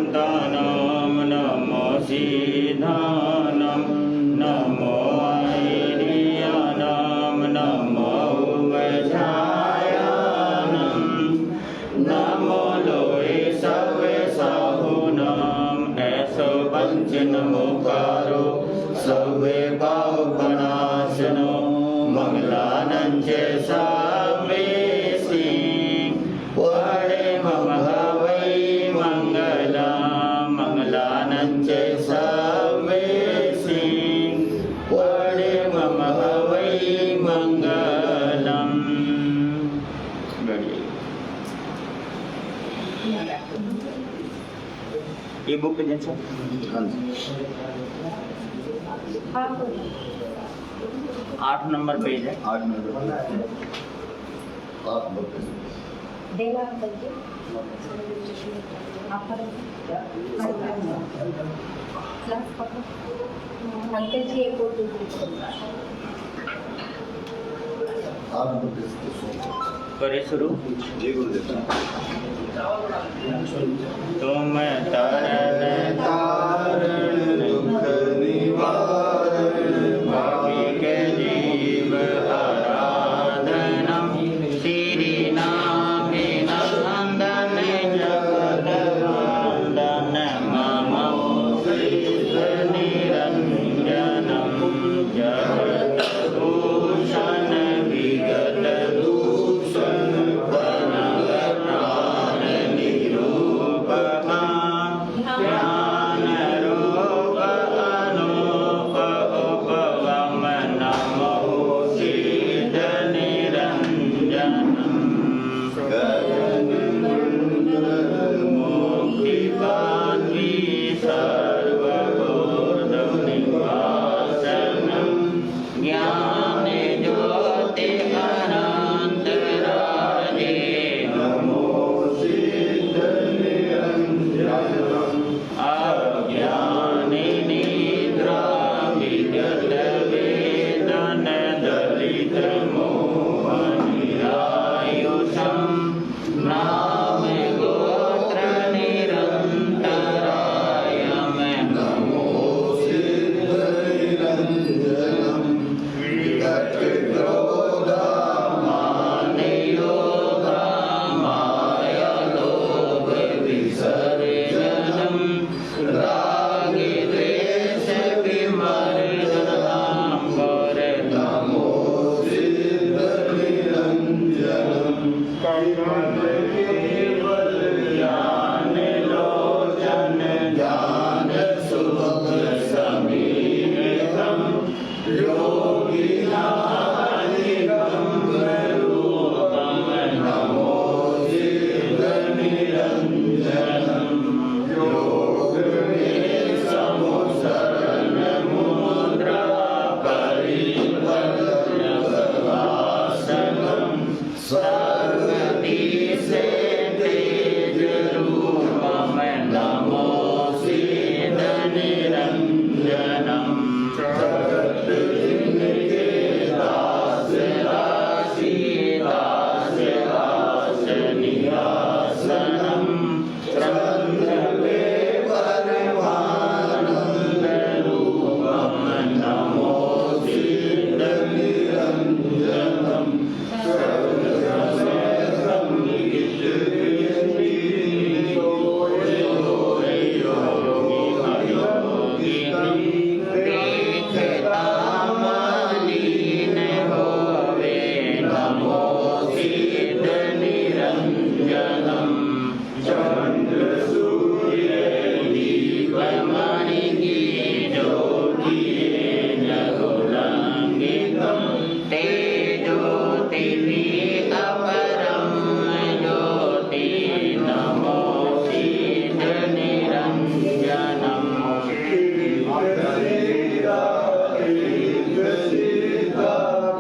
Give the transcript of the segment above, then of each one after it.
शान्तानां नमो सिद्धानां नमो ऐर्यानां नमो उमछायानां नमो लोये सर्वे साहुनां ऐसो पंचनमुकारो सर्वे पापनाशनो मंगलानं च सर्वे वरे मम वै मंगलं मंगलानं च सर्वे वरे मम वै मंगलम्। ये बुक पे जैसा 8 नंबर पेज है। 8 नंबर देना करके आप क्लास पढ़ो अंकल जी एक और करे शुरू। जी गुरुदेव। तुम तरन तारण दुख निवारण भावी के जीव आराधनम श्री नाभिनंदन जगत वंदन मम निरंजनम जगत भूषण विगत दूषण प्राण निरूपमा ज्ञान रूप अनूप उपगम नमो सिद्ध निरंजनम गगन मुक्तिकान्वी सर्वबोध निवासनम ज्ञान ज्योति अनंतराजे नमो सिद्ध निरंजनम अज्ञानी निद्रा विगत वेदन दलित मोह निरायुषम नाम गोत्र निरंतराय नमो सिद्ध निरंजनम विगत क्रोधा मान योगा माया लोभ विसर्जनम राग द्वेष विमर्दनम नमो सिद्ध निरंजनम केवल ज्ञान लोचन ज्ञान सुख समीरम योगिनानिगम रूपम नमो सिद्ध निरंजनम योग में समुसरण मुद्रा परिवर्तनासनम सर्वदी से तेज रूपम नमो सिद्ध निरंजनम जगत जिनके दास राशि दास आस निरासनम त्रंध पे परमानंद रूपम नमो सिद्ध निरंजनम चंद्र सूर्य दीपमणि की ज्योति जगुलंगितम तेजोतिनि अपरम ज्योति नमो सिद्ध निरंजनम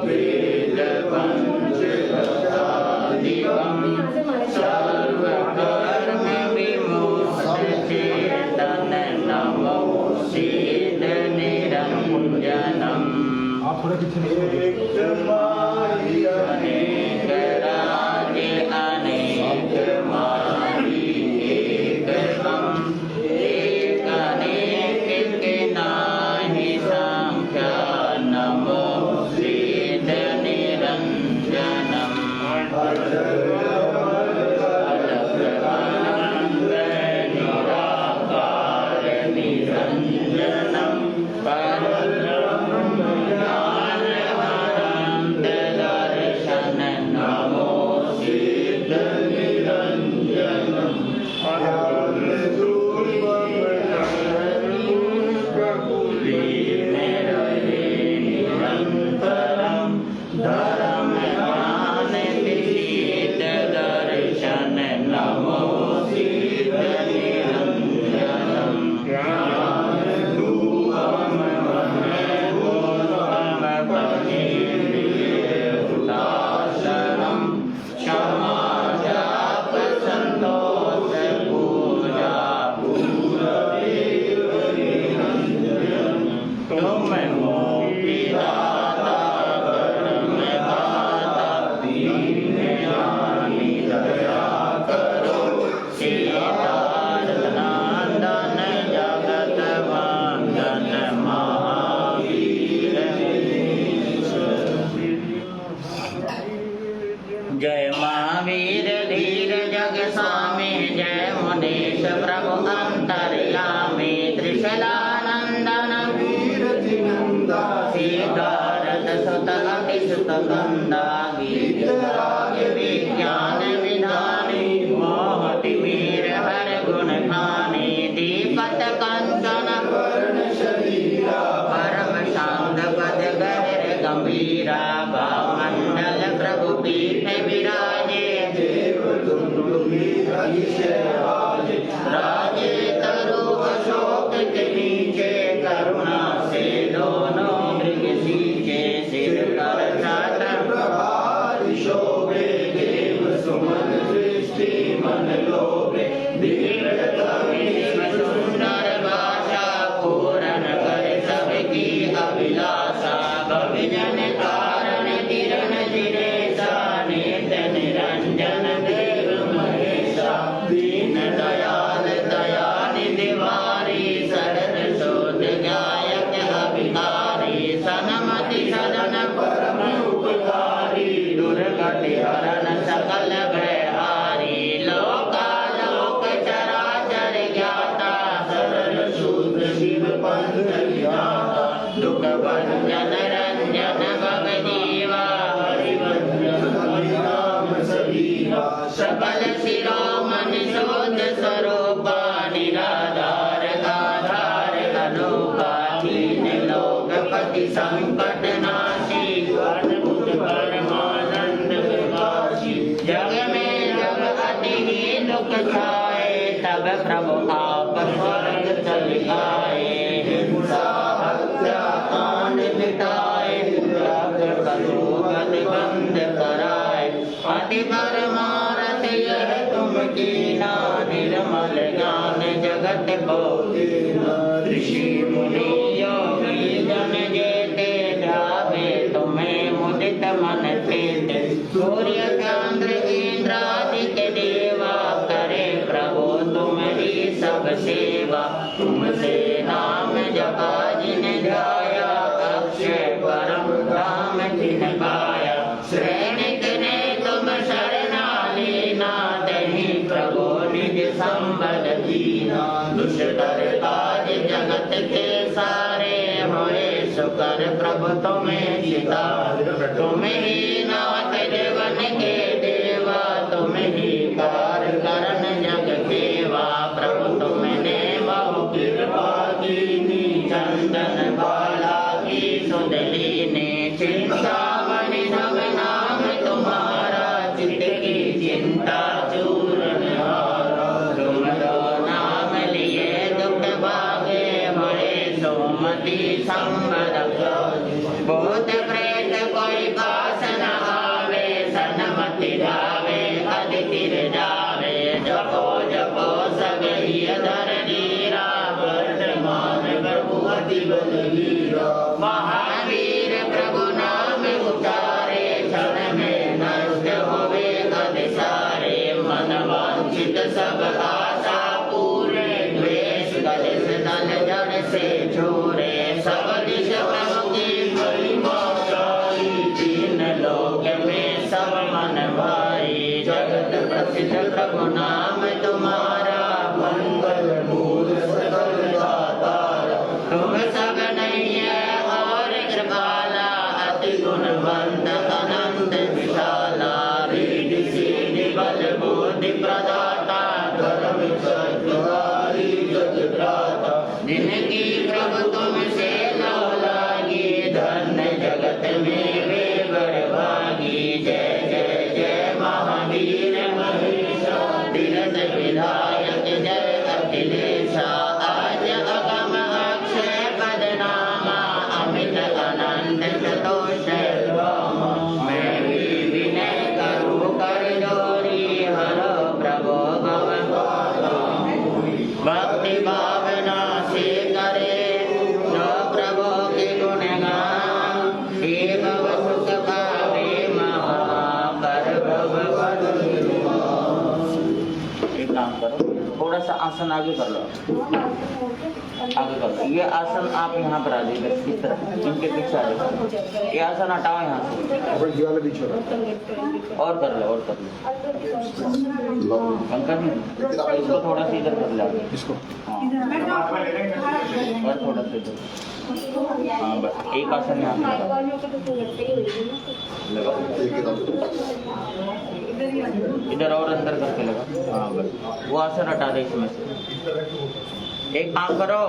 वेद पंचदशाधिकम सर्वकर्म विमोचन नमो सिद्ध निरंजनम अनेक राज्य अनेक मारी एकम वीरा मंडल प्रभु पीठ विराजे राजे तरु अशोक के नीचे करुणा से दोनों मृग सींचे सिर कर छात्र प्रभारी शोभे देव सुमन दृष्टि मन लोभे सुंदर भाषा पूरन कर सबकी अभिलाषा भविजन कारण किरण दिनेशा नित्य निरंजन देव महेशा दीन दयाल दया निधि वारी शरण शोध गायक अभिकारी सनमति सदन परम उपकारी दुर्गति हरण सकल भयहारी लोकालोक चराचर ज्ञाता सरल शूद्र शिव पंथ विधाता दुख भंजन रंजन भव जीवा हरिवंजन हरिनाम सजीवा सकल शिरोमणि शोध स्वरूपा निराधार आधार अनोखा दीन लोकपति संकट नाशी अद्भुत परमानंद विकासी जग में जग अति ही दुख छाए तब प्रभु आप स्वर्ग चल आए हिंसा हत्या कांड मिटाए त्याग करो गद बंद कराए अति परमारथ यह तुम कीना निर्मल ज्ञान जगत बोधीना ऋषि मुनि योगी जन जेते ध्यावे तुम्हें मुदित मन चेते सूर्य चंद्र इंद्रादि के देवा करे प्रभु तुम्हारी सब सेवा तुमसे नाम जपा जिन ध्याया अक्षय परम धाम जिन पाया श्रेणिक ने तुम शरणा लीना दही प्रभु निज संबल दीना दुष्कर काज जगत के सारे होए सुकर प्रभु तुम्हें सितार तुम ही नाथ देवन के देवा तुम ही कार करन जग केवा प्रभु तुमने बहु कृपा कीनी चंदन बाला की सुदली ने चिंतामणि नव नाम तुम्हारा चित्त की चिंता चूरन हारा तुमरो नाम लिए दुख भागे भरे सोमति संबद भूत प्रेत कोई पास न आवे सनमति जावे अदितिर जावे जपो जपो सब ही अधर नीरा वर्तमान प्रभु अति बलवीरा महावीर प्रभु नाम उचारे क्षण में नष्ट होवे अति सारे मन वांछित सब आशा पूरे द्वेष कलेश दल जड़ से छोरे सब दिश प्रभु की महिमा गाई तीन लोक में सब मन भाई जगत प्रसिद्ध प्रभु नाम तुम्हारा मंगल मूल सकल दातार तुम सब नहीं है और कृपाला अति गुणवंत अनंत विशाला रिद्धि सिद्धि बल बुद्धि प्रदाता धर्म सत्य जग त्राता जिनकी प्रभु तुमसे लो लागी धन्य जगत में वे बड़भागी जय जय जय महावीर महेशा तीरथ विधायक जय अखिलेशा आज अगम अक्षय पद नामा अमित अनंत चतुष्टय रामा मैं भी विनय करूं कर जोरी हरो प्रभु भव भक्ति भावना से करे जो प्रभु के गुणगान हे भव सुख पावे महापर भव एक काम करो थोड़ा सा आसन आगे कर लो आगे कर लो ये आसन आप यहाँ पर आ जाइए इस तरफ इनके पीछे आ जाओ ये आसन हटाओ यहाँ से और कर लो पंकज इसको थोड़ा सा इधर कर लो इसको हाँ और थोड़ा सा इधर हाँ बस एक आसन यहाँ पे लगाओ इधर और अंदर करके लगा हाँ बस वो आसन हटा दे इसमें से एक काम करो,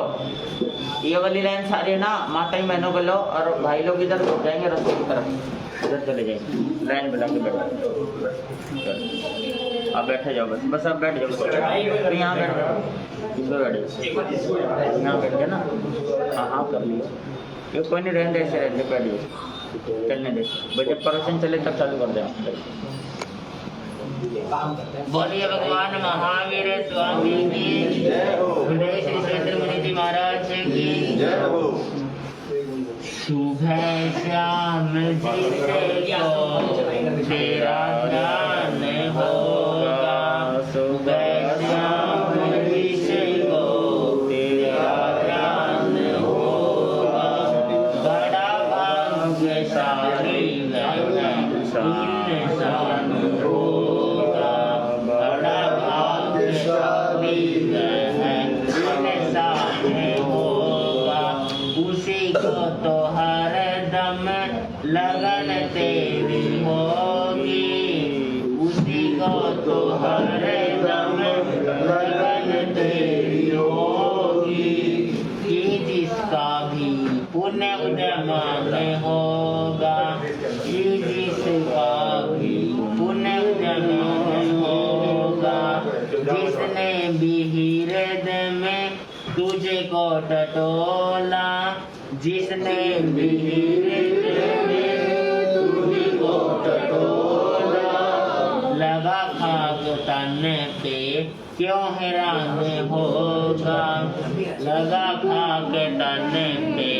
ये वाली लाइन सारी है ना, माता ही बहनों को लो और भाई लोग इधर हो जाएंगे रस्ते की तरफ, इधर चले जाएंगे, लाइन बना के बैठो। आप बैठे जाओ, बस आप बैठ जाओ, तो यहाँ बैठ जाओ, बैठ यहाँ बैठ गए ना। हाँ हाँ कर लिया, ये कोई नहीं, रहने ऐसे रहने, बैठ जाओ, चलने दे, बजट प्रवचन चले तब चालू कर दे। बोलिए भगवान महावीर स्वामी की गुरुदेव श्री सुरेंद्र मुनि जी महाराज की सुबह श्याम जी से को तेरा ध्यान होगा, सुबह श्याम जी से को तेरा ध्यान होगा, बड़ा भाग्यशाली इंसान होगा, बड़ा भाग्यशाली इंसान होगा, उसी को तो हर दम लगन तेरी होगी, उसी को तो हर दम लगन तेरी होगी, कि जिसका भी पुण्य उद्यमान होगा, कि जिसका भी पुण्य उद्यमान होगा, जिसने भी हृदय में तुझे को टटोला, जिसने भी हृदय में तुझे को टटोला, लगा खाक तन पे क्यों हैरान होगा, लगा खाक तन पे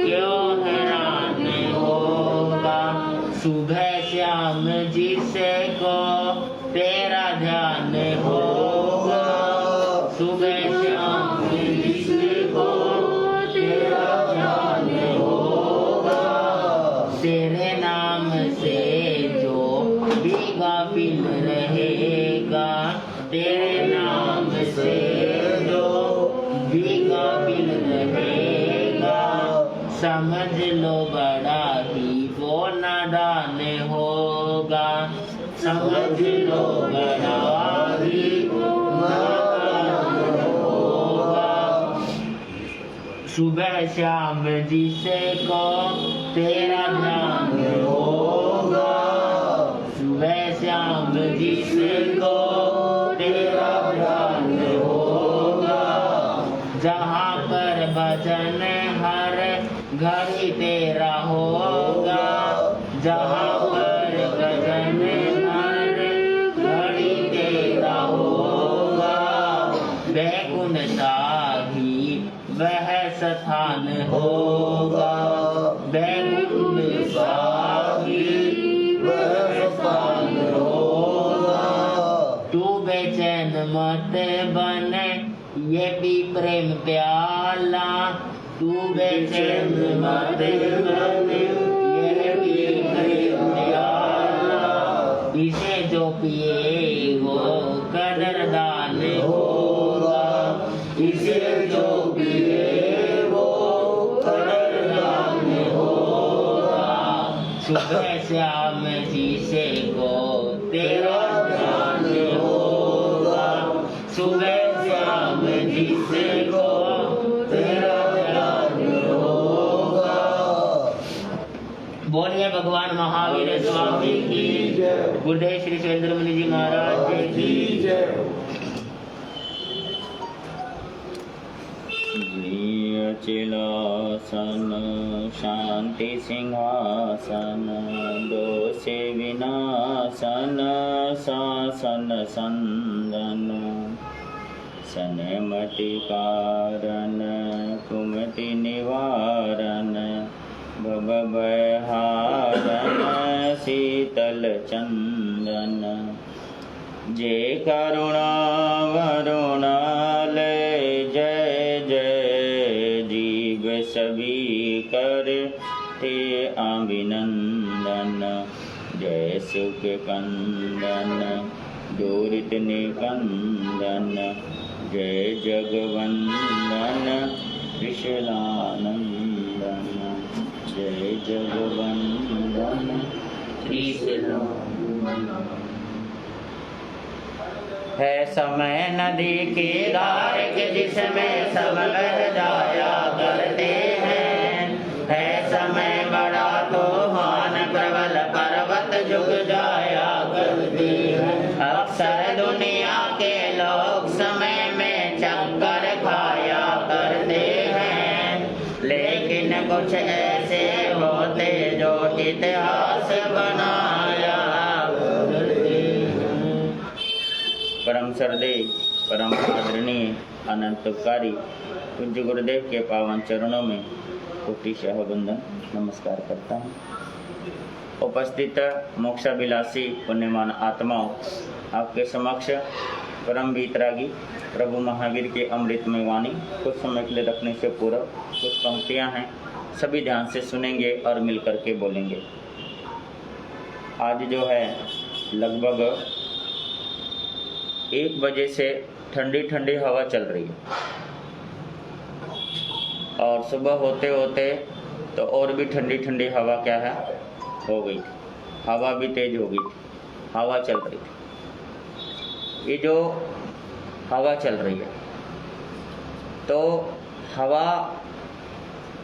क्यों हैरान होगा, सुबह श्याम जिसे को तेरा ध्यान होगा, सुबह श्याम जिसे को तेरा ध्यान होगा, तेरे नाम से जो भी गाफिल रहेगा, तेरे नाम से जो भी गाफिल रहेगा, समझ लो बड़ा ही वो नादान होगा, समझ लो बड़ा ही नादान होगा, सुबह श्याम जिसे को तेरा ध्यान होगा, सुबह श्याम जिसे को तेरा ध्यान होगा, जहाँ पर भजन हर घड़ी तेरा होगा, जहाँ पर भजन हर घड़ी तेरा होगा, बैकुंठा ही वह स्थान होगा, बैकुंठा ही वह स्थान होगा, तू बेचैन मत बने ये भी प्रेम प्याला, तू बेचैन मत बने ये भी प्रेम प्याला, इसे जो पिए वो कदरदान होगा, इसे जो पिए वो कदरदान होगा, सुबह श्याम जी से को तेरा ध्यान होगा, सुबह श्याम जी से को तेरा ध्यान होगा। बोलिए भगवान महावीर स्वामी की, गुरुदेव श्री सुरेंद्र मुनि जी महाराज की जय। अचिलासन शांति सिंहासन, दोष विनाशन शासन संदन, सनमति कारण कुमति निवारण, भव भयहारण शीतल चंदन, जे करुणा वरुणालय जय जय, जीव सभी कर ते अभिनंदन, जय सुख कंदन दूरित निकंदन, जय जगवंदन त्रिशूलानंदन, जय जगवंदन श्री है समय नदी की धार के जिसमें सब बह जाया करते हैं। है समय बड़ा तूफान प्रबल पर्वत झुक जाया करते हैं। अक्सर दुनिया के लोग समय में चक्कर खाया करते हैं, लेकिन कुछ ऐसे होते जो इतिहास बनाया करते हैं। परम श्रद्धेय, परम आदरणीय, अनंतकारी पूज्य गुरुदेव के पावन चरणों में कोटिशः वंदन नमस्कार करता हूँ। उपस्थित मोक्षाभिलाषी पुण्यमान आत्माओं, आपके समक्ष परम वीतरागी प्रभु महावीर के अमृतमय वाणी कुछ समय के लिए रखने से पूर्व कुछ पंक्तियाँ हैं, सभी ध्यान से सुनेंगे और मिल कर के बोलेंगे। आज जो है लगभग 1 बजे से ठंडी ठंडी हवा चल रही है और सुबह होते होते तो और भी ठंडी ठंडी हवा क्या है हो गई थी, हवा भी तेज हो गई थी, हवा चल रही थी। ये जो हवा चल रही है तो हवा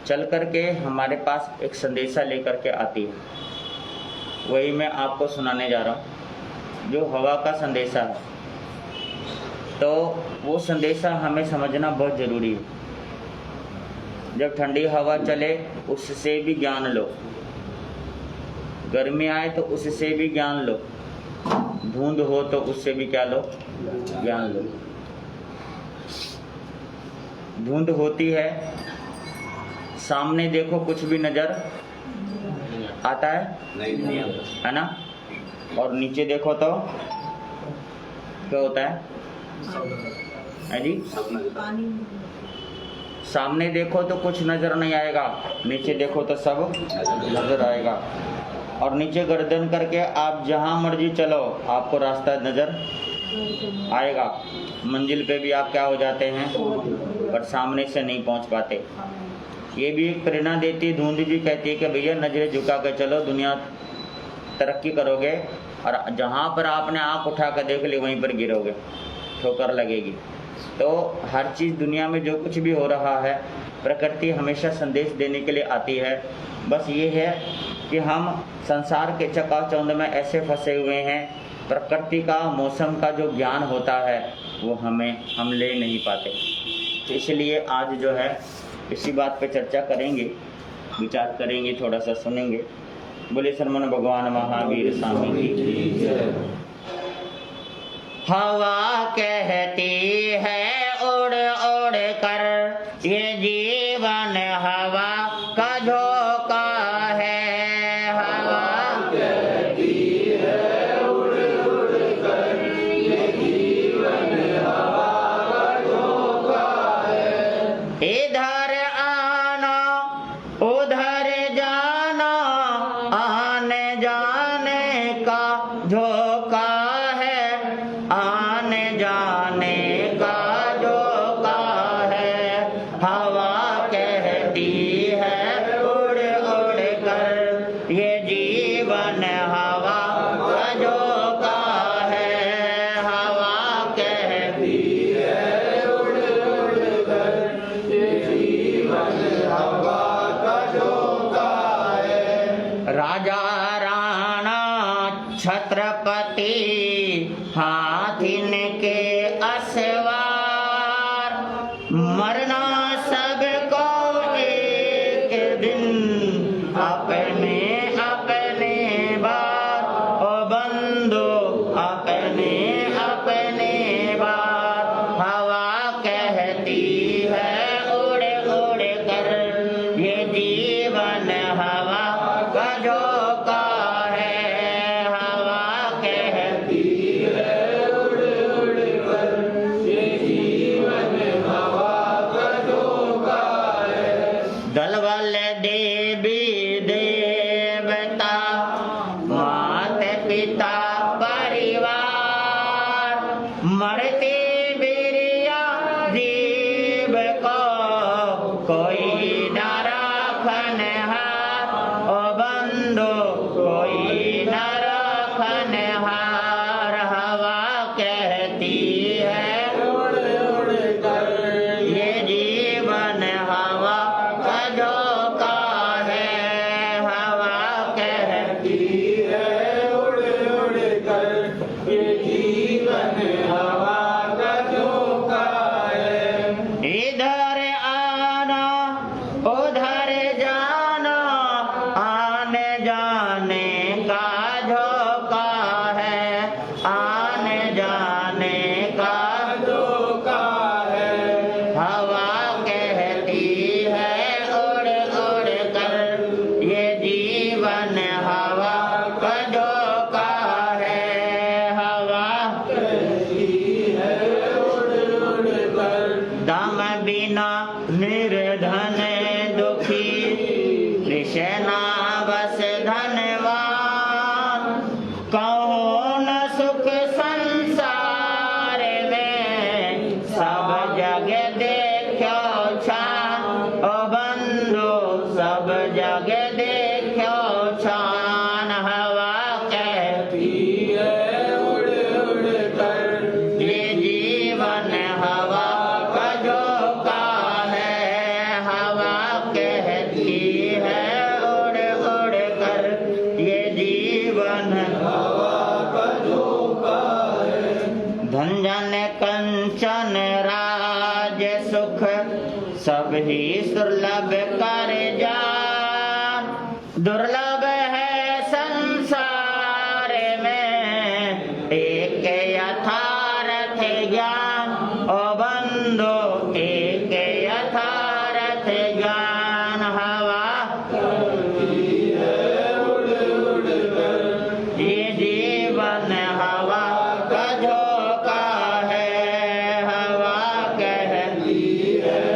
चल कर के हमारे पास एक संदेशा लेकर के आती है, वही मैं आपको सुनाने जा रहा हूँ। जो हवा का संदेशा है तो वो संदेशा हमें समझना बहुत ज़रूरी है। जब ठंडी हवा चले उससे भी ज्ञान लो, गर्मी आए तो उससे भी ज्ञान लो, धुंध हो तो उससे भी क्या लो, ज्ञान लो। धुंध होती है, सामने देखो कुछ भी नजर आता है ना, और नीचे देखो तो क्या होता है जी, सामने देखो तो कुछ नजर नहीं आएगा, नीचे देखो तो सब नजर आएगा। और नीचे गर्दन करके आप जहाँ मर्जी चलो आपको रास्ता नजर आएगा, मंजिल पे भी आप क्या हो जाते हैं, पर सामने से नहीं पहुँच पाते। ये भी एक प्रेरणा देती, धुंध भी कहती है कि भैया नजरें झुका कर चलो, दुनिया तरक्की करोगे और जहाँ पर आपने आँख उठा कर देख ली वहीं पर गिरोगे, ठोकर लगेगी। तो हर चीज़ दुनिया में जो कुछ भी हो रहा है, प्रकृति हमेशा संदेश देने के लिए आती है। बस ये है कि हम संसार के चकाचौंध में ऐसे फंसे हुए हैं, प्रकृति का, मौसम का जो ज्ञान होता है वो हम ले नहीं पाते। तो इसलिए आज जो है इसी बात पे चर्चा करेंगे, विचार करेंगे, थोड़ा सा सुनेंगे। बोले शरमन भगवान महावीर स्वामी की। हवा कहती है उड़ उड़ कर, ये जीवन हवा का झोंका है। हवा कहती है उड़ उड़ कर, ये जीवन हवा का झोंका है। इधर आना उधर जाना, आने जाने का झोंका है, आने जाने का झोंका है। हवा कहती है उड़ उड़ कर, ये जीवन हवा का झोंका है। हवा कहती है उड़ उड़ कर, ये जीवन हवा का झोंका है। राजा राणा छत्रपति हाथिन के असवार, मरना सबको एक दिन अपने अपने बार। ओ बंधु अपने अपने बार। हवा कहती है उड़ उड़ कर, ये जीवन हवा का झोंका है। हवा कहती है उड़ उड़ कर, ये जीवन हवा का झोंका है। दलबल देवी देवता, माता पिता परिवार, मरते बिरिया जीव को कोई न रखनहार। ओ बंधु कोई न रखनहार। हवा कहती राम बिना निर्धन दुखी कृष्णा बस धनवान कहो न सुख संसार में सब जग देखो छान ओ बंधु सब जग देखो छान हवा कहती है उड़ उड़ कर ये जीवन हवा का झोंका है हवा कहती है उड़ उड़ कर ये जीवन हवा का झोंका है धन जन कंचन राज सुख सब ही दुर्लभ कर जान दुर्लभ है संसार में एक यथार्थ ज्ञान ओ बंधु एक यथार्थ ज्ञान हवा ये जीवन हवा का झोंका है हवा कहती है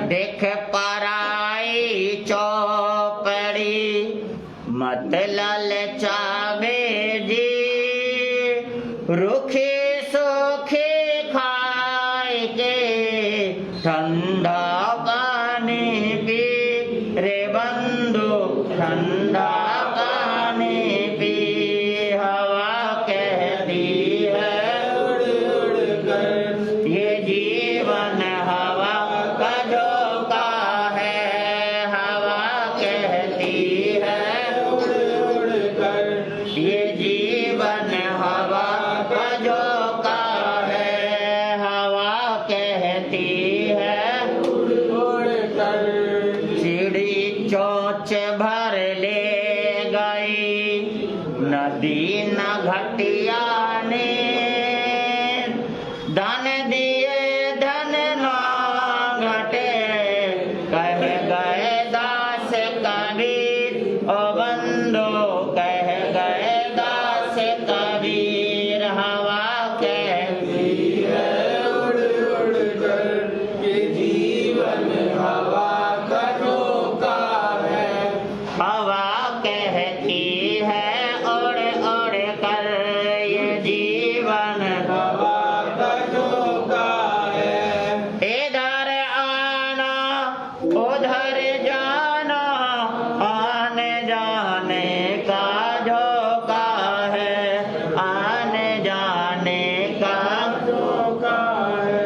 देख पराई चौपड़ी मत ललचावे जी रुखी सुखी खाए के ठंडा पानी पी रे बंधु ठंडा पानी पी हवा कहती है ये जीवन हवा का झोंका है हवा कहती है ये जीवन हवा का झोंका है हवा कहती है सीढ़ी चोंच भर ले गई नदी न घटिया ने दान दिए धन न घटे कह गए दास कबीर ओ बंधु कह गए दास कबीर हवा कहती है उड़ उड़ कर ये जीवन हवा का झोंका है हवा कहती है उड़ उड़ कर ये जीवन हवा इधर आना उधर जाना आने जाने का झोंका है आने जाने का झोंका है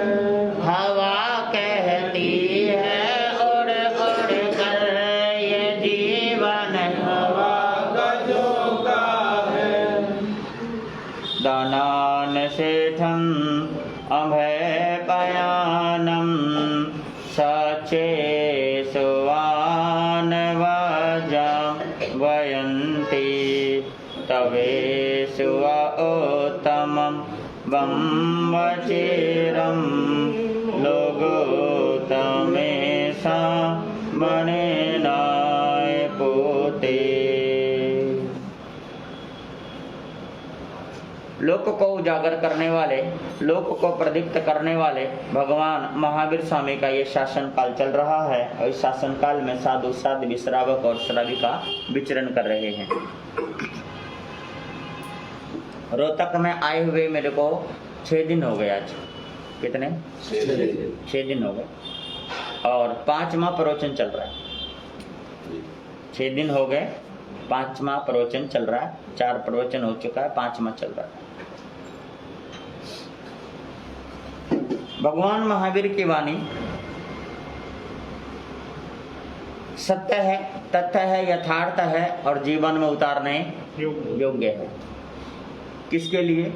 हवा कहती है उड़ उड़ कर ये जीवन हवा का झोंका है दानान सेठम अभय पयानम सचे सुवान वजा वयन्ति तवे सुवा उत्तमं वम्वचिरं लोगोत्तमे सा मणिनाय पोते लोक को उजागर करने वाले लोक को प्रदीप्त करने वाले भगवान महावीर स्वामी का ये शासन काल चल रहा है और इस शासन काल में साधु साध्वी श्रावक और श्राविका विचरण कर रहे हैं। रोहतक में आए हुए मेरे को 6 दिन हो गए आज। कितने? 6 दिन हो गए और 5वां प्रवचन चल रहा है। 6 दिन हो गए, 5वां प्रवचन चल रहा है। 4 प्रवचन हो चुका है, 5वां चल रहा है। भगवान महावीर की वाणी सत्य है, तथ्य है, यथार्थ है और जीवन में उतारने योग्य है। किसके लिए?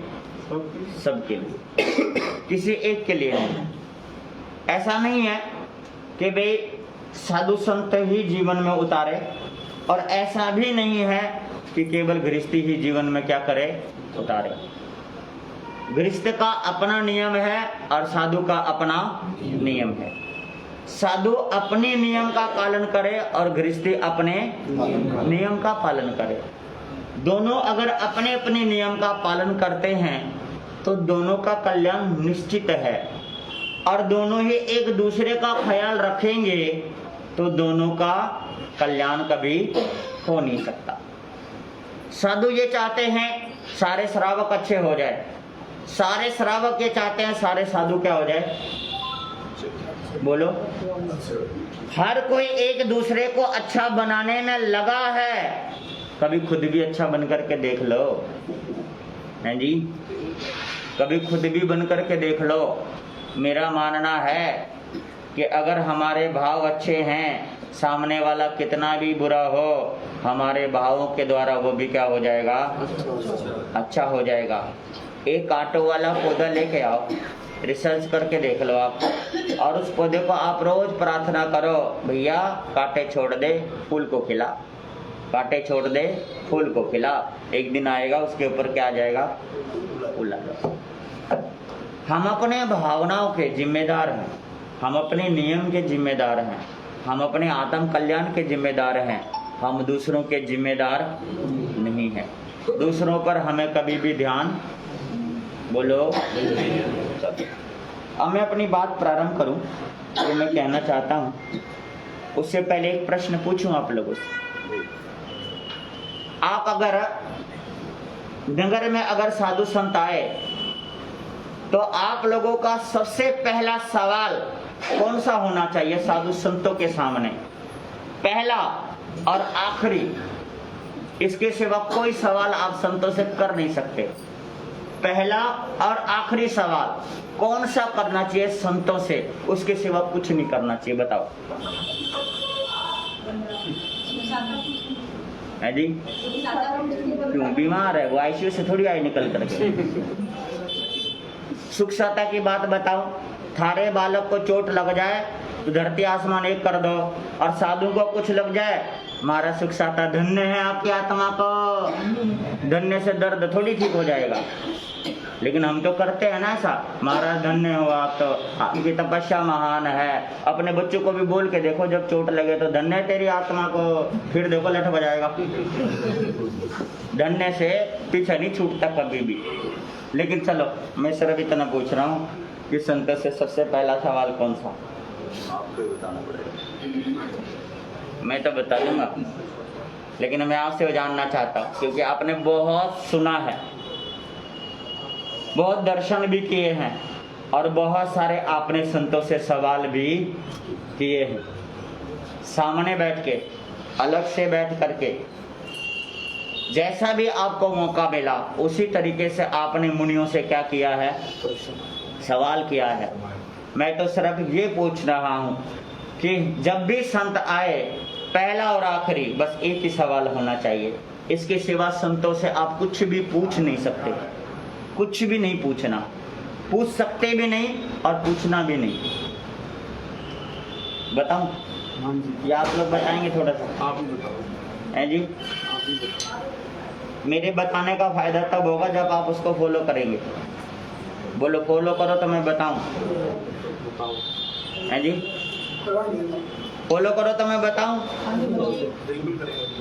सबके लिए, किसी एक के लिए नहीं। ऐसा नहीं है कि भाई साधु संत ही जीवन में उतारे और ऐसा भी नहीं है कि केवल गृहस्थी ही जीवन में क्या करे, उतारे। गृहस्थ का अपना नियम है और साधु का अपना नियम है। साधु अपने नियम का पालन करे और गृहस्थी अपने नियम का पालन करे। दोनों अगर अपने अपने नियम का पालन करते हैं तो दोनों का कल्याण निश्चित है, और दोनों ही एक दूसरे का ख्याल रखेंगे तो दोनों का कल्याण कभी हो नहीं सकता। साधु ये चाहते हैं सारे श्रावक अच्छे हो जाए, सारे श्रावक ये चाहते हैं सारे साधु क्या हो जाए, बोलो। हर कोई एक दूसरे को अच्छा बनाने में लगा है, कभी खुद भी अच्छा बन करके देख लो, हैं जी, कभी खुद भी बन करके देख लो। मेरा मानना है कि अगर हमारे भाव अच्छे हैं, सामने वाला कितना भी बुरा हो, हमारे भावों के द्वारा वो भी क्या हो जाएगा, अच्छा हो जाएगा। एक कांटों वाला पौधा लेके आओ, रिसर्च करके देख लो आप, और उस पौधे को आप रोज प्रार्थना करो, भैया कांटे छोड़ दे फूल को खिला, कांटे छोड़ दे फूल को खिला। एक दिन आएगा उसके ऊपर क्या आ जाएगा, फूल आ जाएगा। हम अपने भावनाओं के जिम्मेदार हैं, हम अपने नियम के जिम्मेदार हैं, हम अपने आत्म कल्याण के जिम्मेदार हैं, हम दूसरों के जिम्मेदार नहीं हैं। दूसरों पर हमें कभी भी ध्यान, बोलो। अब मैं अपनी बात प्रारंभ करूं, जो मैं कहना चाहता हूं उससे पहले एक प्रश्न पूछूं आप लोगों से। आप अगर नगर में अगर साधु संत आए तो आप लोगों का सबसे पहला सवाल कौन सा होना चाहिए साधु संतों के सामने? पहला और आखिरी, इसके सिवा कोई सवाल आप संतों से कर नहीं सकते। पहला और आखिरी सवाल कौन सा करना चाहिए संतों से, उसके सिवा कुछ नहीं करना चाहिए, बताओ। है जी, क्यों बीमार है वो, आईसीयू से थोड़ी आई निकल करके। सुख सत्ता की बात बताओ, थारे बालक को चोट लग जाए तो धरती आसमान एक कर दो, और साधु को कुछ लग जाए, मारा सुख सत्ता धन्य है आपकी आत्मा को, धन्य से दर्द थोड़ी ठीक हो जाएगा। लेकिन हम तो करते हैं ना ऐसा, महाराज धन्य हो आप, तो आपकी तपस्या महान है। अपने बच्चों को भी बोल के देखो, जब चोट लगे तो धन्य तेरी आत्मा को, फिर देखो लठ बजाएगा। धन्य से पीछे नहीं छूटता कभी भी। लेकिन चलो मैं सिर्फ इतना पूछ रहा हूँ कि संत से सबसे पहला सवाल कौन सा? आपको बताना पड़ेगा। मैं तो बता दूंगा, लेकिन मैं आपसे जानना चाहता हूँ, क्योंकि आपने बहुत सुना है, बहुत दर्शन भी किए हैं, और बहुत सारे आपने संतों से सवाल भी किए हैं, सामने बैठ के, अलग से बैठ करके। जैसा भी आपको मौका मिला उसी तरीके से आपने मुनियों से क्या किया है, सवाल किया है। मैं तो सिर्फ ये पूछ रहा हूँ कि जब भी संत आए, पहला और आखिरी बस एक ही सवाल होना चाहिए, इसके सिवा संतों से आप कुछ भी पूछ नहीं सकते, कुछ भी नहीं पूछना, पूछ सकते भी नहीं और पूछना भी नहीं। बताऊं या आप लोग बताएंगे? थोड़ा सा आप ही बताओ। है जी, मेरे बताने का फायदा तब होगा जब आप उसको फॉलो करेंगे। बोलो फॉलो करो तो मैं बताऊं। है जी, फॉलो करो तो मैं बताऊं।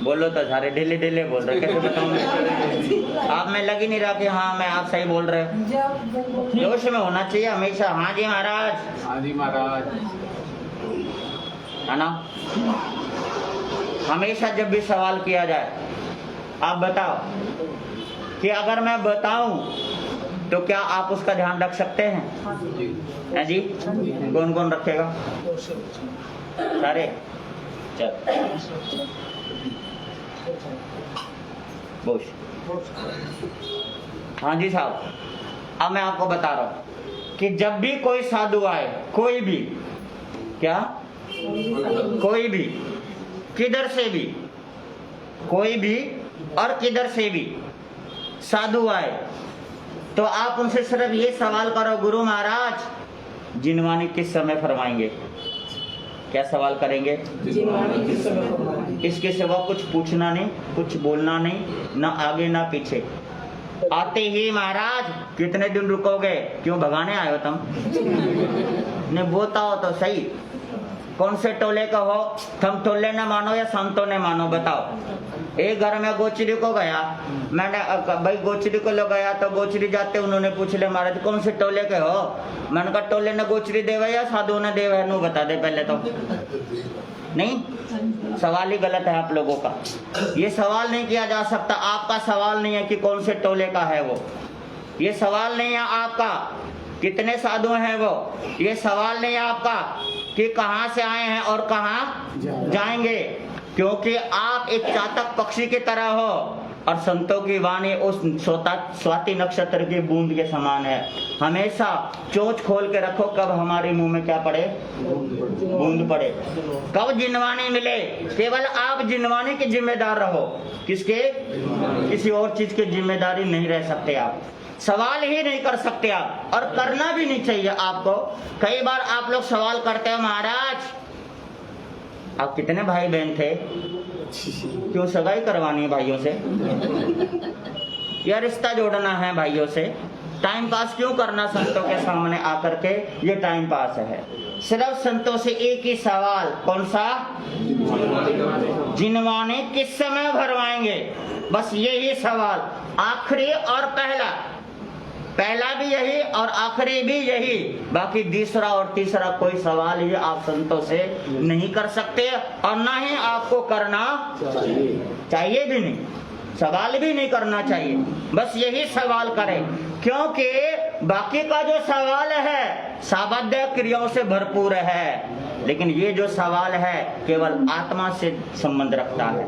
बोलो तो सारे ढीले ढीले बोल रहे, कैसे बताऊं? आप में लग ही नहीं रहा कि हाँ मैं आप सही बोल रहे हैं। जोश में होना चाहिए हमेशा। हाँ जी महाराज, हाँ जी महाराज, है ना। हमेशा जब भी सवाल किया जाए, आप बताओ कि अगर मैं बताऊं तो क्या आप उसका ध्यान रख सकते हैं? है जी, कौन कौन रखेगा? सारे, चल बोश। हाँ जी साहब, अब मैं आपको बता रहा हूं कि जब भी कोई साधु आए, कोई भी, क्या कोई भी, किधर से भी, कोई भी और किधर से भी साधु आए, तो आप उनसे सिर्फ ये सवाल करो, गुरु महाराज जिनवानी किस समय फरमाएंगे? क्या सवाल करेंगे? इसके सिवा कुछ पूछना नहीं, कुछ बोलना नहीं, ना आगे ना पीछे। आते ही महाराज कितने दिन रुकोगे, क्यों भगाने आए हो तुम? ने बताओ तो सही, कौन से टोले का हो? तुम टोले ने मानो या संतों ने मानो, बताओ। एक घर में गोचरी को गया, मैंने भाई गोचरी को ले गया तो गोचरी जाते उन्होंने पूछ ले महाराज कौन से टोले के हो। मैंने कहा टोले ने गोचरी देवे या साधु ने देवे, नू बता दे पहले तो। नहीं, सवाल ही गलत है आप लोगों का। ये सवाल नहीं किया जा सकता। आपका सवाल नहीं है कि कौन से टोले का है वो, ये सवाल नहीं है आपका कितने साधु हैं वो, ये सवाल नहीं है आपका कि कहां से आए हैं और कहां जाएंगे, क्योंकि आप एक चातक पक्षी की तरह हो और संतों की वाणी उस स्वाति नक्षत्र की बूंद के समान है। हमेशा चोंच खोल के रखो कब हमारे मुंह में क्या पड़े, बूंद पड़े, कब जिनवानी मिले। केवल आप जिनवानी के जिम्मेदार रहो, किसके, किसी और चीज की जिम्मेदारी नहीं रह सकते आप, सवाल ही नहीं कर सकते आप, और करना भी नहीं चाहिए आपको। कई बार आप लोग सवाल करते हो महाराज आप कितने भाई बहन थे, क्यों सगाई करवानी है भाइयों से, या रिश्ता जोड़ना है भाइयों से, टाइम पास क्यों करना संतों के सामने आकर के, ये टाइम पास है। सिर्फ संतों से एक ही सवाल, कौन सा, जिनवाने किस समय भरवाएंगे, बस यही सवाल, आखिरी और पहला, पहला भी यही और आखिरी भी यही, बाकी दूसरा और तीसरा कोई सवाल ये आप संतों से नहीं कर सकते और ना ही आपको करना चाहिए भी नहीं, सवाल भी नहीं करना चाहिए, बस यही सवाल करें। क्योंकि बाकी का जो सवाल है सावध्य क्रियाओं से भरपूर है, लेकिन ये जो सवाल है केवल आत्मा से संबंध रखता है।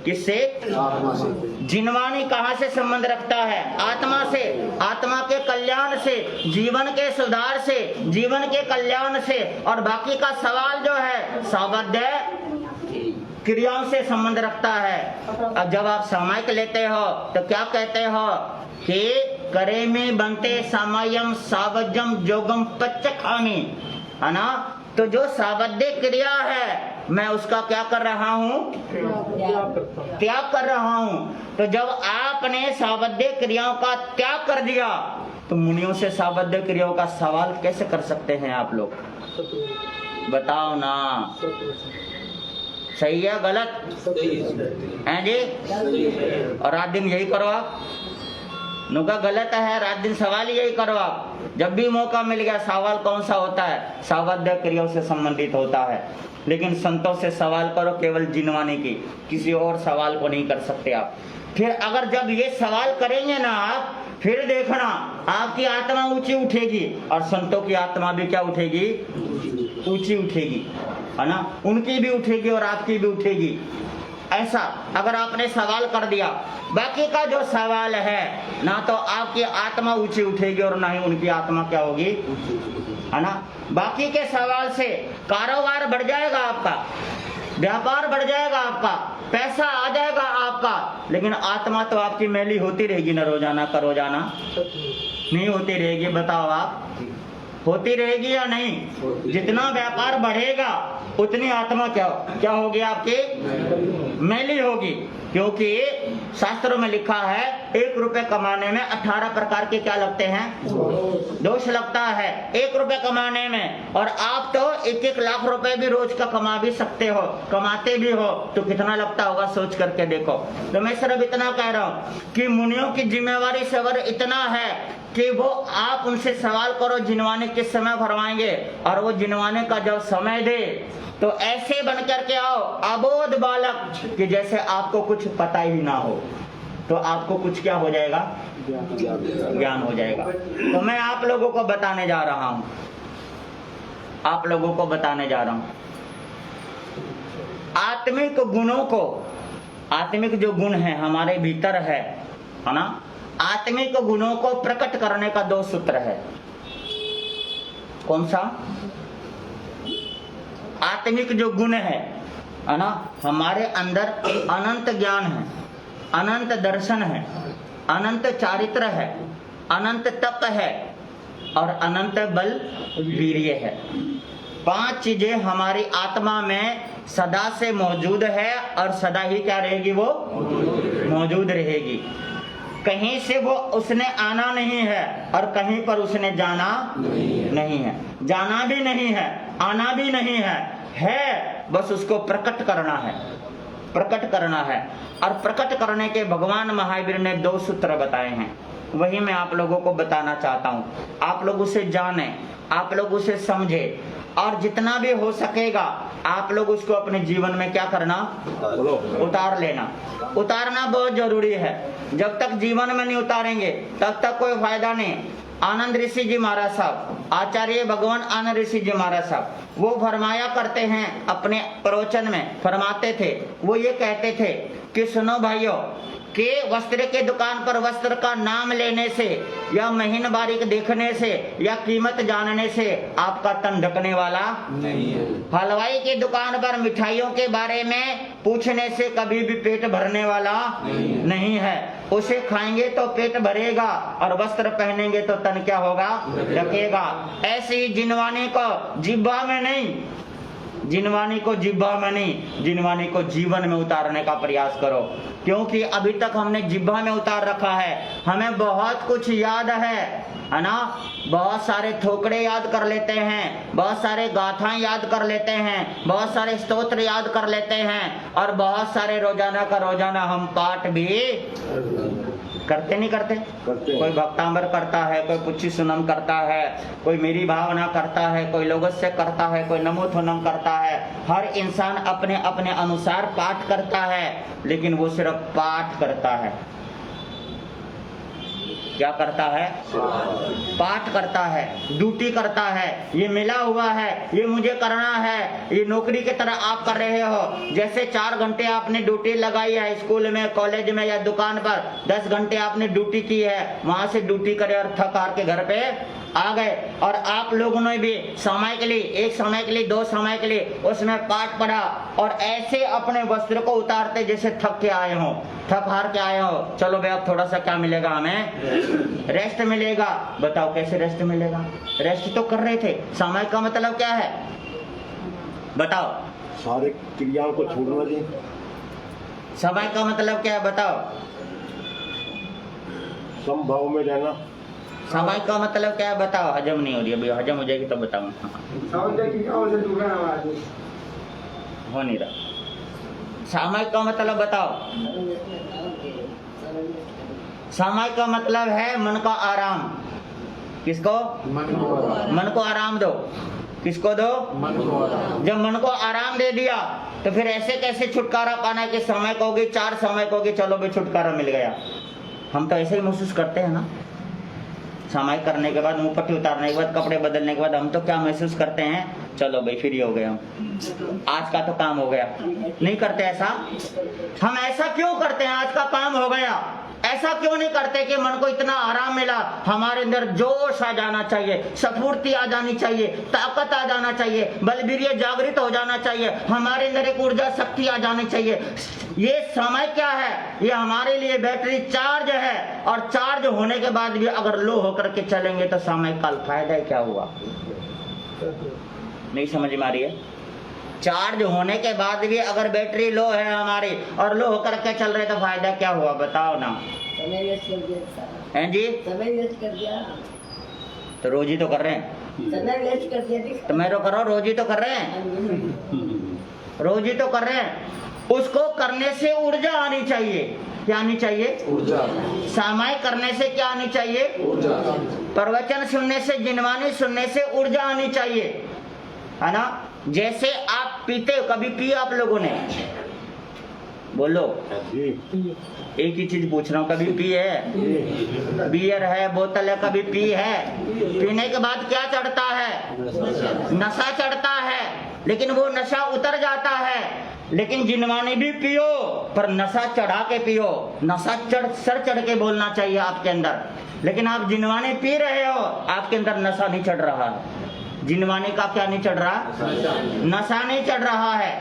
किससे, जिनवानी कहाँ से संबंध रखता है, आत्मा से, आत्मा के कल्याण से, जीवन के सुधार से, जीवन के कल्याण से, और बाकी का सवाल जो है सावध्य क्रियाओं से संबंध रखता है। अब जब आप सामायिक लेते हो तो क्या कहते हो कि करे में बनते सामयम सावजम जोगम पच्चखामी, है ना। तो जो सावध्य क्रिया है मैं उसका क्या कर रहा हूँ, त्याग कर रहा हूँ। तो जब आपने सावध्य क्रियाओं का त्याग कर दिया तो मुनियों से सावध्य क्रियाओं का सवाल कैसे कर सकते हैं आप लोग, बताओ ना, सही है गलत है जी। और रात दिन यही करो आप, नुका गलत है, रात दिन सवाल यही करो आप। जब भी मौका मिल गया सवाल कौन सा होता है, सावध्य क्रियाओं से संबंधित होता है। लेकिन संतों से सवाल करो केवल जिनवाने की, किसी और सवाल को नहीं कर सकते आप। फिर अगर जब ये सवाल करेंगे ना आप, फिर देखना आपकी आत्मा ऊंची उठेगी और संतों की आत्मा भी क्या उठेगी, ऊंची उठेगी, है ना, उनकी भी उठेगी और आपकी भी उठेगी। ऐसा अगर आपने सवाल कर दिया, बाकी का जो सवाल है ना तो आपकी आत्मा ऊंची उठेगी और ना ही उनकी आत्मा क्या होगी, है ना। बाकी के सवाल से कारोबार बढ़ जाएगा आपका, व्यापार बढ़ जाएगा आपका, पैसा आ जाएगा आपका, लेकिन आत्मा तो आपकी मैली होती रहेगी ना, रोजाना का रोजाना नहीं होती रहेगी, बताओ आप होती रहेगी या नहीं। जितना व्यापार बढ़ेगा उतनी आत्मा क्या होगी, आपकी मैली होगी। क्योंकि शास्त्रों में लिखा है 1 रुपए कमाने में 18 प्रकार के क्या लगते हैं, दोष लगता है 1 रुपए कमाने में। और आप तो 1-1 लाख रुपए भी रोज का कमा भी सकते हो, कमाते भी हो, तो कितना लगता होगा सोच करके देखो। तो मैं सिर्फ इतना कह रहा हूँ कि मुनियों की जिम्मेवारी सवर इतना है कि वो आप उनसे सवाल करो जिनवाने किस समय भरवाएंगे, और वो जिनवाने का जब समय दे तो ऐसे बन करके आओ अबोध बालक कि जैसे आपको कुछ पता ही ना हो, तो आपको कुछ क्या हो जाएगा, ज्ञान हो जाएगा। तो मैं आप लोगों को बताने जा रहा हूं, आप लोगों को बताने जा रहा हूं आत्मिक गुणों को, आत्मिक जो गुण है हमारे भीतर है ना, आत्मिक गुणों को प्रकट करने का 2 सूत्र है। कौन सा, आत्मिक जो गुण है ना, हमारे अंदर अनंत ज्ञान है, अनंत दर्शन है, अनंत चारित्र है, अनंत तप है और अनंत बल वीर्य है। 5 चीजें हमारी आत्मा में सदा से मौजूद है और सदा ही क्या रहेगी, वो मौजूद रहेगी। कहीं से वो उसने आना नहीं है और कहीं पर उसने जाना नहीं है, जाना भी नहीं है, आना भी नहीं है, बस उसको प्रकट करना है। प्रकट करना है। और प्रकट करने के भगवान महावीर ने 2 सूत्र बताए हैं, वही मैं आप लोगों को बताना चाहता हूँ। आप लोग उसे जाने, आप लोग उसे समझे, और जितना भी हो सकेगा आप लोग उसको अपने जीवन में क्या करना, उतार लेना। उतारना बहुत जरूरी है। जब तक जीवन में नहीं उतारेंगे तब तक कोई फायदा नहीं। आनंद ऋषि जी महाराज साहब, आचार्य भगवान आनंद ऋषि जी महाराज साहब, वो फरमाया करते हैं, अपने प्रवचन में फरमाते थे, वो ये कहते थे कि सुनो भाइयों, कि वस्त्र के दुकान पर वस्त्र का नाम लेने से या महीन बारीक देखने से या कीमत जानने से आपका तन ढकने वाला नहीं है। हलवाई की दुकान पर मिठाइयों के बारे में पूछने से कभी भी पेट भरने वाला नहीं है। उसे खाएंगे तो पेट भरेगा और वस्त्र पहनेंगे तो तन क्या होगा, ढकेगा। ऐसे ही जिनवानी को जिह्वा में नहीं, जिनवानी को जिह्वा में नहीं, जिनवानी को जीवन में उतारने का प्रयास करो। क्योंकि अभी तक हमने जिह्वा में उतार रखा है, हमें बहुत कुछ याद है ना, बहुत सारे थोकड़े याद कर लेते हैं, बहुत सारे गाथाएं याद कर लेते हैं, बहुत सारे स्तोत्र याद कर लेते हैं, और बहुत सारे रोजाना का रोजाना हम पाठ भी करते नहीं करते? कोई भक्तांबर करता है, कोई पुच्छी सुनम करता है, कोई मेरी भावना करता है, कोई लोगोस्य करता है, कोई नमो थोनम करता है। हर इंसान अपने अपने अनुसार पाठ करता है, लेकिन वो सिर्फ पाठ करता है। क्या करता है? पाठ करता है, ड्यूटी करता है। ये मिला हुआ है, ये मुझे करना है। ये नौकरी की तरह आप कर रहे हो। जैसे 4 घंटे आपने ड्यूटी लगाई है स्कूल में, कॉलेज में या दुकान पर, 10 घंटे आपने ड्यूटी की है, वहां से ड्यूटी करे और थक हार के घर पे आ गए। और आप लोगों ने भी समय के लिए, 1 समय के लिए, 2 समय के लिए उसमें पाठ पढ़ा, और ऐसे अपने वस्त्र को उतारते जैसे थक के आए हो, थक हार के आए हो। चलो भाई अब थोड़ा सा क्या मिलेगा, हमें रेस्ट मिलेगा। बताओ कैसे रेस्ट मिलेगा? रेस्ट तो कर रहे थे। समय का मतलब क्या है बताओ? सारे क्रियाओं को छोड़ना जी। समय का मतलब क्या है बताओ? समभाव में रहना। समय का मतलब क्या है बताओ? हजम नहीं हो रही, अभी हजम हो जाएगी तो बताऊं। हो नहीं रहा। समय का मतलब बताओ? समय का मतलब है मन का आराम। किसको? मन को आराम दो। किसको दो? जब मन को आराम दे दिया तो फिर ऐसे कैसे छुटकारा पाना है कि समय कहोगे, 4 समय कहोगे, चलो भाई छुटकारा मिल गया। हम तो ऐसे ही महसूस करते हैं ना। समय करने के बाद, मुंह पट्टी उतारने के बाद, कपड़े बदलने के बाद हम तो क्या महसूस करते हैं? चलो भाई फ्री हो गए हम, आज का तो काम हो गया। नहीं करते ऐसा? हम ऐसा क्यों करते हैं? आज का काम हो गया, ऐसा क्यों नहीं करते कि मन को इतना आराम मिला, हमारे अंदर जोश आ जाना चाहिए, स्फूर्ति आ जानी चाहिए, ताकत आ जाना चाहिए, बलवीर्य जागृत हो जाना चाहिए, हमारे अंदर एक ऊर्जा शक्ति आ जानी चाहिए। ये समय क्या है? ये हमारे लिए बैटरी चार्ज है, और चार्ज होने के बाद भी अगर लो होकर के चलेंगे तो समय का फायदा क्या हुआ? नहीं समझ में आ रही है? चार्ज होने के बाद भी अगर बैटरी लो है हमारी और लो होकर के चल रहे तो फायदा क्या हुआ बताओ ना? समय वेस्ट कर दिया। हैं जी? समय वेस्ट कर दिया। तो रोज ही तो कर रहे हैं। समय वेस्ट कर दिया तो मैं तो कर रहा हूँ, रोज ही तो कर रहे हैं, रोज ही तो कर रहे हैं। उसको करने से ऊर्जा आनी चाहिए। क्या आनी चाहिए? ऊर्जा। समय करने से क्या आनी चाहिए? ऊर्जा। प्रवचन सुनने से, जिनवानी सुनने से ऊर्जा आनी चाहिए, है ना? जैसे आप पीते हो, कभी पिया आप लोगों ने? बोलो। एक ही चीज पूछ रहा हूँ, कभी पी है? बियर है, बोतल है, कभी पी है? पीने के बाद क्या चढ़ता है? नशा चढ़ता है, लेकिन वो नशा उतर जाता है। लेकिन जिनवानी भी पियो, पर नशा चढ़ा के पियो। नशा सर चढ़ के बोलना चाहिए आपके अंदर। लेकिन आप जिनवानी पी रहे हो, आपके अंदर नशा नहीं चढ़ रहा है। जिनवानी का क्या नहीं चढ़ रहा? नशा नहीं चढ़ रहा है।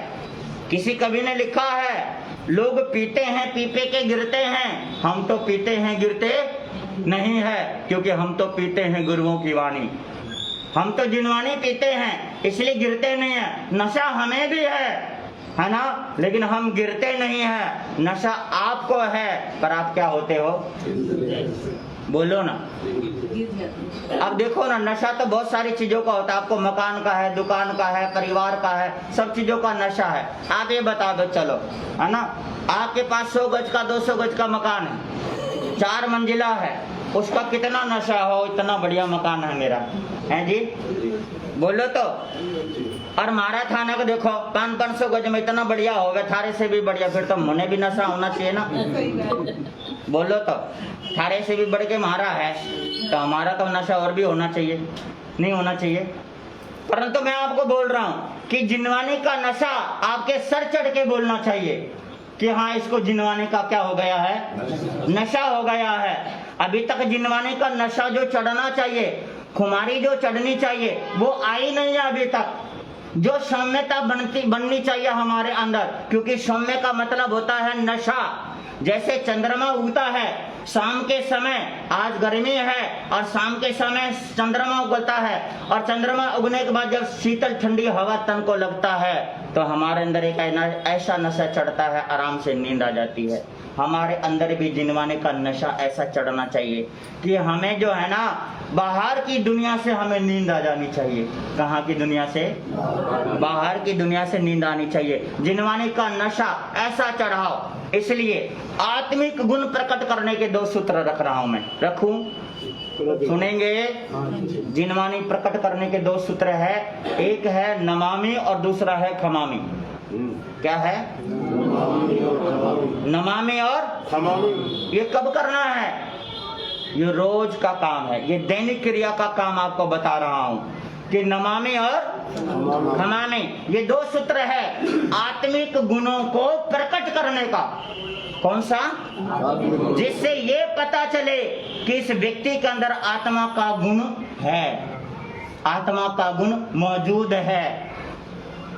किसी कवि ने लिखा है, लोग पीते हैं, पी पी के गिरते हैं, हम तो पीते हैं गिरते नहीं है, क्योंकि हम तो पीते हैं गुरुओं की वाणी। हम तो जिनवानी पीते हैं इसलिए गिरते नहीं है। नशा हमें भी है ना? लेकिन हम गिरते नहीं है। नशा आपको है, पर आप क्या होते हो? बोलो ना। अब देखो ना, नशा तो बहुत सारी चीजों का होता है। आपको मकान का है, दुकान का है, परिवार का है, सब चीजों का नशा है। आप ये बता दो, चलो, है ना, आपके पास 100 गज का 200 गज का मकान है, 4 मंजिला है, उसका कितना नशा हो, इतना बढ़िया मकान है मेरा, है जी, बोलो तो। और मारा थाना को देखो, 500 गज में इतना बढ़िया हो गया, थारे से भी बढ़िया, फिर तो मुझे भी नशा होना चाहिए ना, बोलो तो। थारे से भी बढ़ के मारा है तो हमारा तो नशा और भी होना चाहिए, नहीं होना चाहिए। परंतु मैं आपको बोल रहा हूं कि जिनवाने का नशा आपके सर चढ़ के बोलना चाहिए कि हाँ, इसको जिनवाने का क्या हो गया है, नशा हो गया है। अभी तक जिनवाने का नशा जो चढ़ना चाहिए, खुमारी जो चढ़नी चाहिए, वो आई नहीं है अभी तक। जो सौम्यता बननी चाहिए हमारे अंदर, क्योंकि सौम्य का मतलब होता है नशा। जैसे चंद्रमा उगता है शाम के समय, आज गर्मी है और शाम के समय चंद्रमा उगता है, और चंद्रमा उगने के बाद जब शीतल ठंडी हवा तन को लगता है तो हमारे अंदर एक ऐसा नशा चढ़ता है, आराम से नींद आ जाती है। हमारे अंदर भी जिनवाने का नशा ऐसा चढ़ना चाहिए कि हमें जो है ना, बाहर की दुनिया से हमें नींद आ जानी चाहिए। कहाँ की दुनिया से? बाहर की दुनिया से नींद आनी चाहिए। जिनवाने का नशा ऐसा चढ़ाओ। इसलिए आत्मिक गुण प्रकट करने के 2 सूत्र रख रहा हूं मैं, रखूं? सुनेंगे? जिनवानी प्रकट करने के 2 सूत्र है, एक है नमामि और दूसरा है खमामि। क्या है? नमामि और खमामि। ये कब करना है? ये रोज का काम है, ये दैनिक क्रिया का काम आपको बता रहा हूं कि नमामि और खमामि, ये 2 सूत्र है आत्मिक गुणों को प्रकट करने का। कौन सा? जिससे ये पता चले कि इस व्यक्ति के अंदर आत्मा का गुण है, आत्मा का गुण मौजूद है।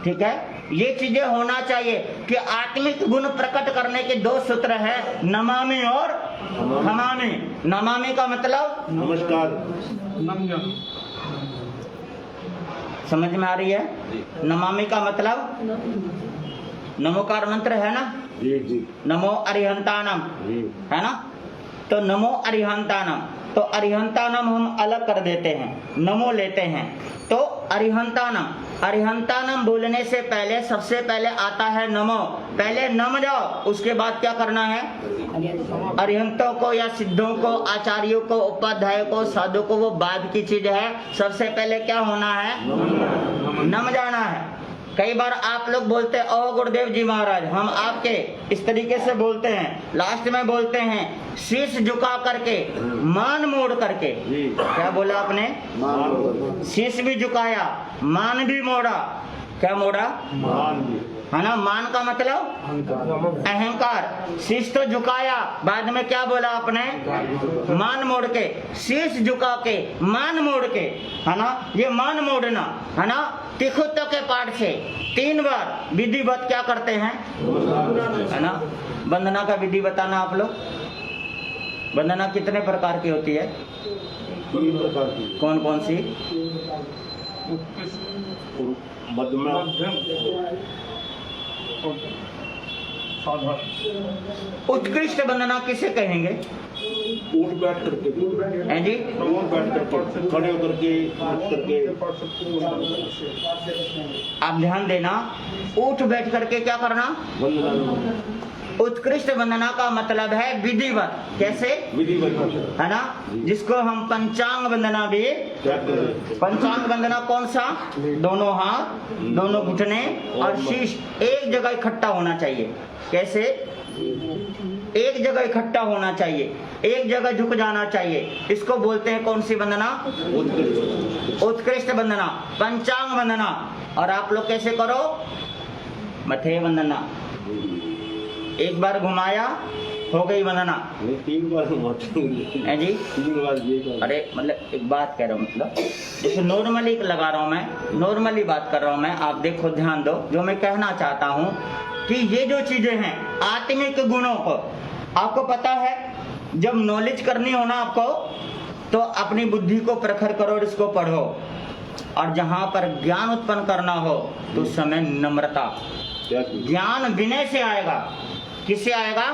ठीक है, ये चीजें होना चाहिए कि आत्मिक गुण प्रकट करने के 2 सूत्र है, नमामि और खमामि। नमामि का मतलब नमस्कार, समझ में आ रही है? नमामि का मतलब नमोकार मंत्र है ना, जी जी, नमो अरिहंतानम, है ना। तो नमो अरिहंतानम, तो अरिहंतानम हम अलग कर देते हैं, नमो लेते हैं। तो अरिहंतानम, अरिहंतानम बोलने से पहले सबसे पहले आता है नमो। पहले नम जाओ, उसके बाद क्या करना है? अरिहंतों को या सिद्धों को, आचार्यों को, उपाध्यायों को, साधु को, वो बाद की चीज है। सबसे पहले क्या होना है? नम जाना है। कई बार आप लोग बोलते ओ गुरुदेव जी महाराज, हम आपके इस तरीके से बोलते हैं, लास्ट में बोलते हैं शीश झुका करके, मान मोड़ करके। क्या बोला आपने? शीश भी झुकाया, मान भी मोड़ा। क्या मोड़ा? है ना। मान का मतलब अहंकार। शीश तो झुकाया, बाद में क्या बोला आपने? मान मोड़ के, शीश झुका के, मान मोड़ के, है ना। ये मान मोड़ना, है ना, तिखुत के पाठ से 3 बार विधिवत क्या करते हैं, है ना। वंदना का विधि बताना आप लोग। वंदना कितने प्रकार की होती है? 3 प्रकार की। कौन कौन सी? उत्कृष्ट वंदना किसे कहेंगे? उठ बैठ करके, हैं जी, उठ बैठ करके, खड़े होकर के, उठ करके। आप ध्यान देना, उठ बैठ करके क्या करना? वंदना। उत्कृष्ट वंदना का मतलब है विधिवत। कैसे? विधिवत, है ना, जिसको हम पंचांग वंदना भी। पंचांग वंदना कौन सा? दोनों हाथ, दोनों घुटने और शीश एक जगह इकट्ठा होना चाहिए। कैसे? एक जगह इकट्ठा होना चाहिए, एक जगह झुक जाना चाहिए। इसको बोलते हैं कौन सी वंदना? उत्कृष्ट वंदना, पंचांग वंदना। और आप लोग कैसे करो? मथे वंदना, एक बार घुमाया हो गई वंदना। 3 बार है जी, 3 बार ये। अरे मतलब एक बात कह रहा हूँ, मतलब जैसे नॉर्मली लगा रहा हूँ मैं, नॉर्मली बात कर रहा हूँ मैं। आप देखो, ध्यान दो, जो मैं कहना चाहता हूँ कि ये जो चीजें हैं आत्मिक गुणों को, आपको पता है जब नॉलेज करनी हो ना आपको, तो अपनी बुद्धि को प्रखर करो और इसको पढ़ो। और जहां पर ज्ञान उत्पन्न करना हो तो उस समय नम्रता, ज्ञान विनय से आएगा। किससे आएगा?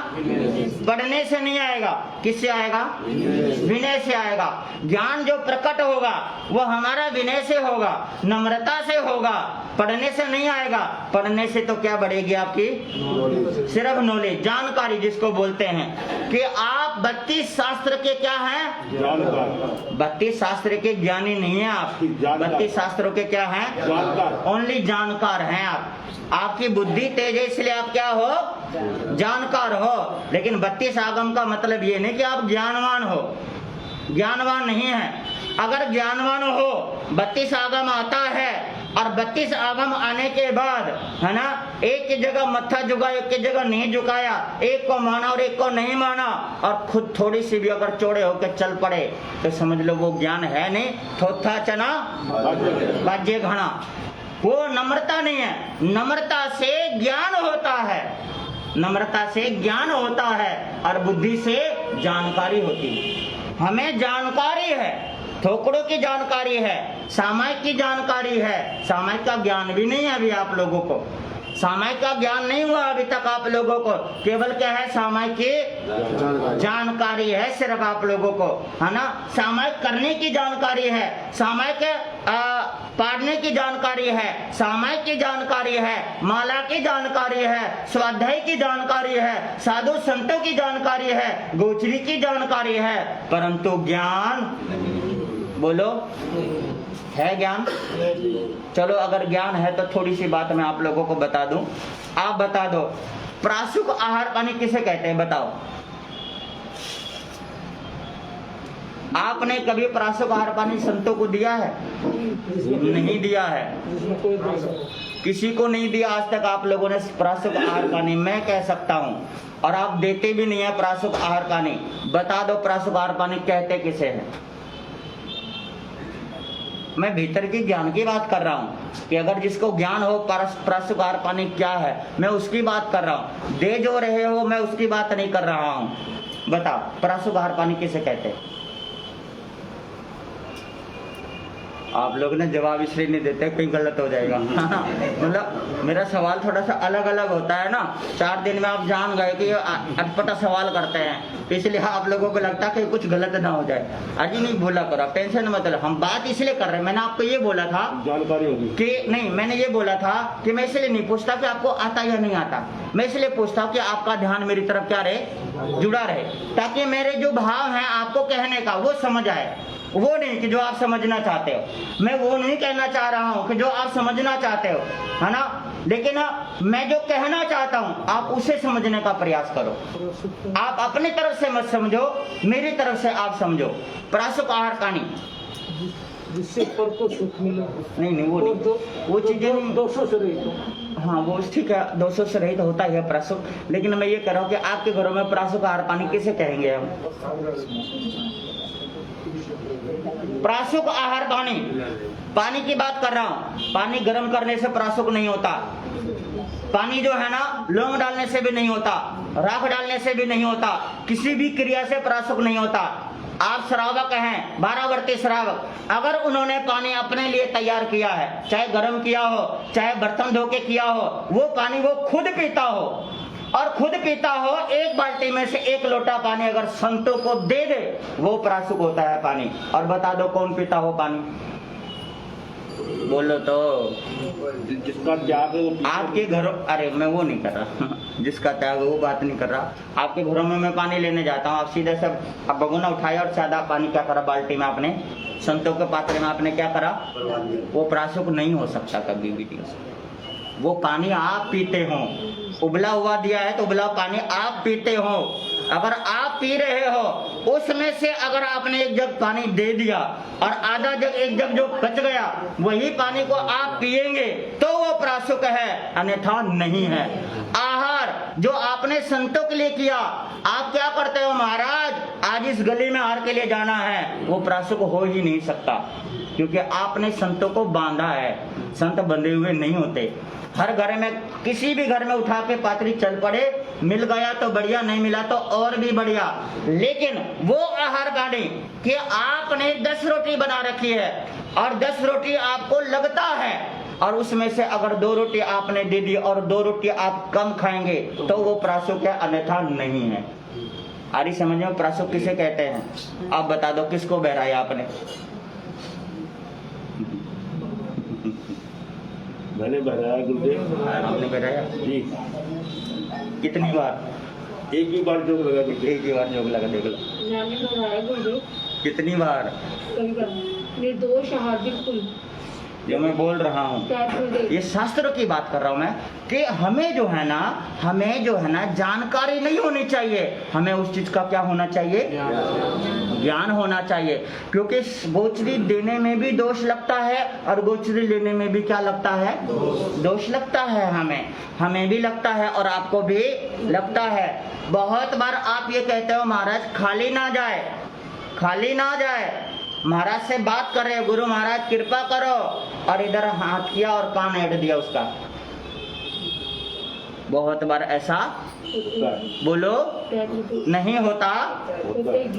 पढ़ने से नहीं आएगा। किससे आएगा? विनय से आएगा। ज्ञान जो प्रकट होगा वो हमारा विनय से होगा, नम्रता से होगा, पढ़ने से नहीं आएगा। पढ़ने से तो क्या बढ़ेगी आपकी? सिर्फ नॉलेज, जानकारी जिसको बोलते हैं कि आप 32 शास्त्र के क्या हैं? जानकार। 32 शास्त्र के ज्ञानी नहीं है आप, 32 शास्त्रों के क्या हैं? ओनली जानकार हैं आप। आपकी बुद्धि तेज है इसलिए आप क्या हो? जानकार हो। लेकिन 32 आगम का मतलब ये नहीं कि आप ज्ञानवान हो, ज्ञानवान नहीं है। अगर ज्ञानवान हो, 32 आगम आता है और 32 आगम आने के बाद है ना, एक की जगह मत्था झुकाया, एक की जगह नहीं झुकाया, एक को माना और एक को नहीं माना, और खुद थोड़ी सी भी अगर चौड़े होकर चल पड़े तो समझ लो वो ज्ञान है नहीं, थोथा चना बाजे घना। वो नम्रता नहीं है। नम्रता से ज्ञान होता है, नम्रता से ज्ञान होता है और बुद्धि से जानकारी होती है। हमें जानकारी है, थोकड़ों की जानकारी है, सामायिक की जानकारी है। सामायिक का ज्ञान भी नहीं है अभी आप लोगों को, सामायिक का ज्ञान नहीं हुआ अभी तक आप लोगों को। केवल क्या है? सामायिक की जानकारी है सिर्फ आप लोगों को, है ना। सामायिक करने की जानकारी है, सामायिक पढ़ने की जानकारी है, सामायिक की जानकारी है, माला की जानकारी है, स्वाध्याय की जानकारी है, साधु संतों की जानकारी है, गोचरी की जानकारी है, परंतु ज्ञान बोलो है? ज्ञान? चलो अगर ज्ञान है तो थोड़ी सी बात मैं आप लोगों को बता दूं। आप बता दो प्रासुक आहार पानी किसे कहते हैं? बताओ। आपने कभी प्रासुक आहार पानी संतों को दिया है? नहीं दिया है, किसी को नहीं दिया आज तक आप लोगों ने प्रासुक आहार पानी। मैं कह सकता हूं, और आप देते भी नहीं है प्रासुक आहार पानी। बता दो प्रासुक आहार पानी कहते किसे हैं? मैं भीतर की ज्ञान की बात कर रहा हूँ कि अगर जिसको ज्ञान हो प्रासुक आहार पानी क्या है, मैं उसकी बात कर रहा हूँ। दे जो रहे हो मैं उसकी बात नहीं कर रहा हूँ। बताओ प्रासुक आहार पानी किसे कहते हैं? आप लोग ने जवाब इसलिए नहीं देते कहीं गलत हो जाएगा। मतलब मेरा सवाल थोड़ा सा अलग अलग होता है ना। 4 दिन में आप जान गए कि ये अटपटा सवाल करते हैं, तो इसलिए आप लोगों को लगता है कि कुछ गलत ना हो जाए। अजी नहीं बोला करो, टेंशन मत लो। हम बात इसलिए कर रहे हैं, मैंने आपको ये बोला था जानकारी होगी कि नहीं, मैंने ये बोला था कि मैं इसलिए नहीं पूछता कि आपको आता या नहीं आता, मैं इसलिए पूछता हूँ कि आपका ध्यान मेरी तरफ क्या रहे, जुड़ा रहे, ताकि मेरे जो भाव हैं आपको कहने का वो समझ आए। वो नहीं कि जो आप समझना चाहते हो, मैं वो नहीं कहना चाह रहा हूँ कि जो आप समझना चाहते हो, है ना। लेकिन मैं जो कहना चाहता हूँ आप उसे समझने का प्रयास करो। आप अपनी तरफ से मत समझो, मेरी तरफ से आप समझो। प्रासुक आहार पानी जिससे पर को सुख मिले। नहीं वो नहीं, वो चीजें नहीं। 200 से रहित। हाँ वो ठीक है, 200 से रहित होता ही है प्रासुक। लेकिन मैं ये कह रहा हूँ कि आपके घरों में प्रासुक आहार पानी किसे कहेंगे हम? प्रासुक आहार पानी, पानी की बात कर रहा हूं। पानी गर्म करने से प्रासुक नहीं होता। पानी जो है ना लौंग डालने से भी नहीं होता, राख डालने से भी नहीं होता, किसी भी क्रिया से प्रासुक नहीं होता। आप श्रावक हैं, 12वर्ती श्रावक, अगर उन्होंने पानी अपने लिए तैयार किया है, चाहे गर्म किया हो चाहे बर्तन धो के किया हो, वो पानी वो खुद पीता हो और खुद पीता हो, एक बाल्टी में से 1 लोटा पानी अगर संतों को दे दे, वो प्रासुक होता है पानी। और बता दो कौन पीता हो पानी? बोलो तो। जिसका त्याग है आपके घरों, अरे मैं वो नहीं कर रहा जिसका त्याग है वो बात नहीं कर रहा। आपके घरों में मैं पानी लेने जाता हूँ, आप सीधे से अब भगोना उठाया और सादा पानी क्या करा बाल्टी में, आपने संतों के पात्र में आपने क्या करा? वो प्रासुक नहीं हो सकता कभी भी। वो पानी आप पीते हो, उबला हुआ दिया है तो उबला पानी आप पीते हो। अगर आप पी रहे हो, उसमें से अगर आपने 1 जग पानी दे दिया और आधा जग 1 जग जो बच गया, वही पानी को आप पिएंगे तो वो प्रासुक है, अन्यथा नहीं है। आहार जो आपने संतों के लिए किया, आप क्या करते हो? महाराज आज इस गली में आहार के लिए जाना है, वो प्रासुक हो ही नहीं सकता, क्योंकि आपने संतों को बांधा है। संत बंधे हुए नहीं होते। हर घर में, किसी भी घर में उठा के पात्री चल पड़े, मिल गया तो बढ़िया, नहीं मिला तो और भी बढ़िया। लेकिन वो आहार पानी कि आपने 10 रोटी बना रखी है और 10 रोटी आपको लगता है और उसमें से अगर 2 रोटी आपने दे दी और 2 रोटी आप कम खाएंगे तो वो प्राशुक है, अन्यथा नहीं है। आ रही समझ में? प्राशुक किसे कहते हैं? आप बता दो, किसको बहराया आपने? मैंने बहराया गुरुदेव। आपने बहराया जी। कितनी बार? एक ही बार जोग लगा गुरुदेव। एक ही बार जोग लगा, देख लो मैंने बनाया गुरुदेव कितनी बार। कभी निर्दोष आहार बिल्कुल जो मैं बोल रहा हूँ ये शास्त्रों की बात कर रहा हूँ मैं, कि हमें जो है ना जानकारी नहीं होनी चाहिए, हमें उस चीज का क्या होना चाहिए? ज्ञान होना चाहिए। क्योंकि गोचरी देने में भी दोष लगता है और गोचरी लेने में भी क्या लगता है? दोष लगता है। हमें भी लगता है और आपको भी लगता है। बहुत बार आप ये कहते हो महाराज खाली ना जाए, महाराज से बात कर रहे, गुरु महाराज कृपा करो, और इधर हाथ किया और कान ऐड दिया उसका। बहुत बार ऐसा बोलो नहीं होता।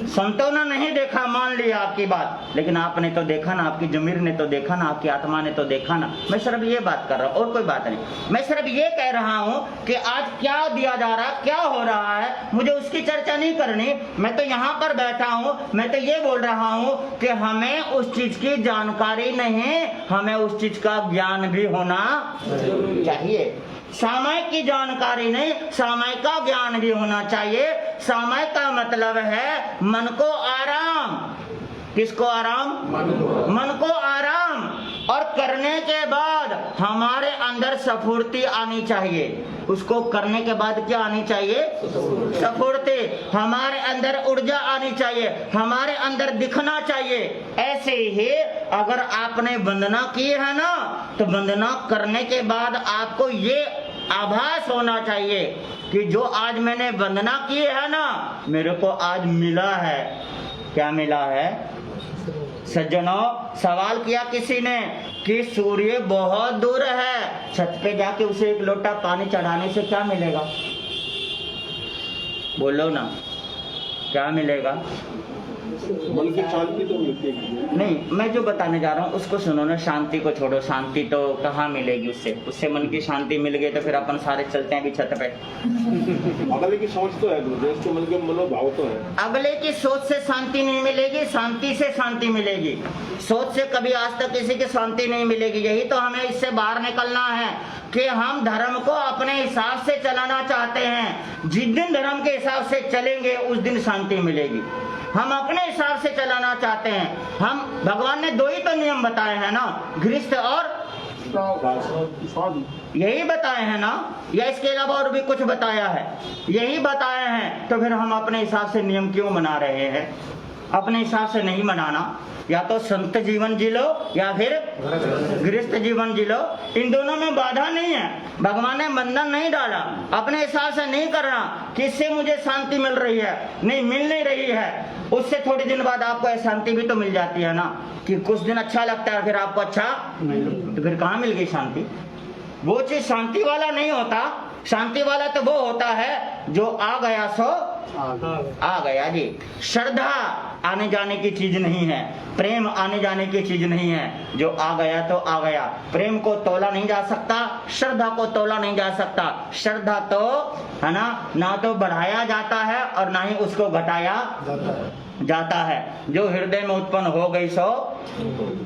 संतों ने नहीं देखा, मान लिया आपकी बात, लेकिन आपने तो देखा ना, आपकी जमीर ने तो देखा ना, आपकी आत्मा ने तो देखा ना। मैं सिर्फ ये बात कर रहा हूँ और कोई बात नहीं। मैं सिर्फ ये कह रहा हूँ कि आज क्या दिया जा रहा, क्या हो रहा है, मुझे उसकी चर्चा नहीं करनी। मैं तो यहाँ पर बैठा हूँ, मैं तो ये बोल रहा हूँ कि हमें उस चीज की जानकारी नहीं, हमें उस चीज का ज्ञान भी होना चाहिए। सामयिक की जानकारी नहीं, सामयिक का ज्ञान भी होना चाहिए। सामयिक का मतलब है मन को आराम। किसको आराम? मन को आराम। और करने के बाद हमारे अंदर स्फूर्ति आनी चाहिए। उसको करने के बाद क्या आनी चाहिए? स्फूर्ति। हमारे अंदर ऊर्जा आनी चाहिए, हमारे अंदर दिखना चाहिए। ऐसे ही अगर आपने वंदना की है ना, तो वंदना करने के बाद आपको ये आभास होना चाहिए कि जो आज मैंने वंदना की है ना, मेरे को आज मिला है। क्या मिला है? सज्जनों, सवाल किया किसी ने कि सूर्य बहुत दूर है, छत पे जाके उसे एक लोटा पानी चढ़ाने से क्या मिलेगा? बोलो ना, क्या मिलेगा? मन की शांति तो मिलती है। नहीं, मैं जो बताने जा रहा हूँ उसको सुनो ना। शांति को छोड़ो, शांति तो कहाँ मिलेगी उससे मन की शांति मिल गई तो फिर अपन सारे चलते हैं भी छत पे। अगले की सोच तो है गुरुदेव, उसके मन के मनोभाव तो है। अगले की सोच से शांति नहीं मिलेगी, शांति से शांति मिलेगी। सोच से कभी आज तक किसी की शांति नहीं मिलेगी। यही तो हमें इससे बाहर निकलना है कि हम धर्म को अपने हिसाब से चलाना चाहते हैं। जिस दिन धर्म के हिसाब से चलेंगे उस दिन शांति मिलेगी। हम अपने हिसाब से चलाना चाहते हैं। हम भगवान ने 2 ही तो नियम बताए हैं ना, गृहस्थ और यही बताए हैं ना, या इसके अलावा और भी कुछ बताया है? यही बताए हैं। तो फिर हम अपने हिसाब से नियम क्यों बना रहे हैं? अपने हिसाब से नहीं बनाना। या तो संत जीवन जी लो या फिर गृहस्थ जीवन जी लो। इन दोनों में बाधा नहीं है। भगवान ने बंधन नहीं डाला। अपने हिसाब से नहीं करना किससे मुझे शांति मिल रही है, नहीं मिल नहीं रही है, उससे थोड़ी दिन बाद आपको अशांति भी तो मिल जाती है ना, कि कुछ दिन अच्छा लगता है फिर आपको अच्छा तो फिर कहाँ मिल गई शांति? वो चीज शांति वाला नहीं होता। शांति वाला तो वो होता है जो आ गया सो आ गया जी। श्रद्धा आने जाने की चीज नहीं है, प्रेम आने जाने की चीज नहीं है। जो आ गया तो आ गया। प्रेम को तोला नहीं जा सकता, श्रद्धा को तोला नहीं जा सकता। श्रद्धा तो है ना तो बढ़ाया जाता है और ना ही उसको घटाया जाता है। जो हृदय में उत्पन्न हो गई सो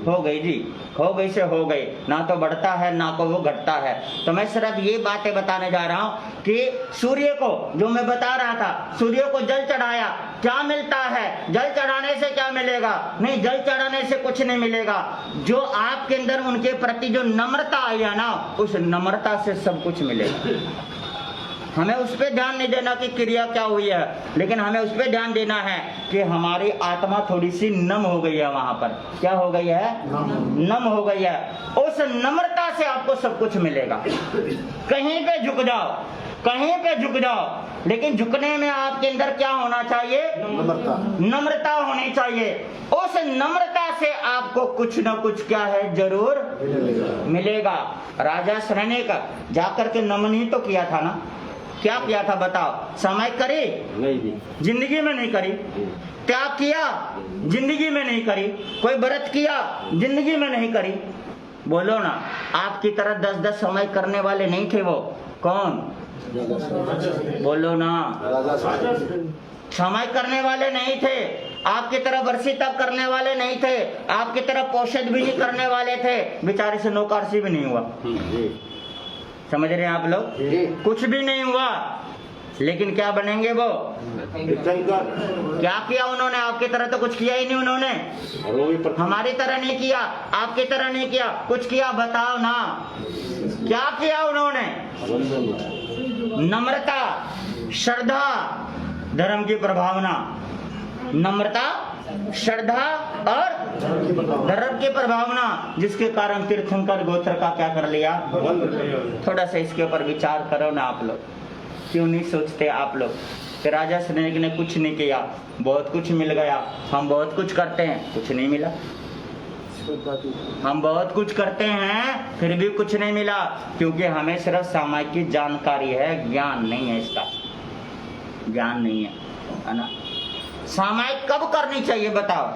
हो गई जी, हो गई से हो गई, ना तो बढ़ता है ना को वो घटता है। तो मैं सिर्फ ये बातें बताने जा रहा हूँ कि सूर्य को, जो मैं बता रहा था, सूर्य को जल चढ़ाया, क्या मिलता है? जल चढ़ाने से क्या मिलेगा? नहीं, जल चढ़ाने से कुछ नहीं मिलेगा। जो आपके अंदर उनके प्रति जो नम्रता आई है ना, उस नम्रता से सब कुछ मिलेगा। हमें उस पर ध्यान नहीं देना कि क्रिया क्या हुई है, लेकिन हमें उस पर ध्यान देना है कि हमारी आत्मा थोड़ी सी नम हो गई है। वहां पर क्या हो गई है? नम हो गई है। उस नम्रता से आपको सब कुछ मिलेगा। कहीं पे झुक जाओ, कहीं पे झुक जाओ, लेकिन झुकने में आपके अंदर क्या होना चाहिए? नम्रता होनी चाहिए। उस नम्रता से आपको कुछ न कुछ क्या है जरूर मिलेगा। राजा श्रेणिक जाकर के नमन ही तो किया था ना। क्या किया था बताओ? समय करी? नहीं, जिंदगी में नहीं करी। त्याग किया? जिंदगी में नहीं करी। कोई व्रत किया? जिंदगी में नहीं करी। बोलो ना, आपकी तरह 10-10 समय करने वाले नहीं थे वो। कौन? बोलो ना, समय करने वाले नहीं थे, आपकी तरह वर्षी तक करने वाले नहीं थे, आपकी तरह पोषण भी नहीं करने वाले थे, बेचारे से नौकारसी भी नहीं हुआ। समझ रहे हैं आप लोग? कुछ भी नहीं हुआ, लेकिन क्या बनेंगे वो? क्या किया उन्होंने? आपकी तरह तो कुछ किया ही नहीं उन्होंने, हमारी तरह नहीं किया, आपकी तरह नहीं किया, कुछ किया बताओ ना, क्या किया उन्होंने? नम्रता, श्रद्धा, धर्म की प्रभावना। नम्रता, श्रद्धा और धर्म की प्रभावना, जिसके कारण तीर्थंकर गोत्र का क्या कर लिया? थोड़ा सा इसके ऊपर विचार करो ना आप लोग। क्यों नहीं सोचते आप लोग कि राजा स्नेक ने कुछ नहीं किया, बहुत कुछ मिल गया। हम बहुत कुछ करते हैं, कुछ नहीं मिला। हम बहुत कुछ करते हैं, फिर भी कुछ नहीं मिला, क्योंकि हमें सिर्फ सामायिक की जानकारी है, ज्ञान नहीं है, इसका ज्ञान नहीं है ना। सामायिक कब करनी चाहिए बताओ?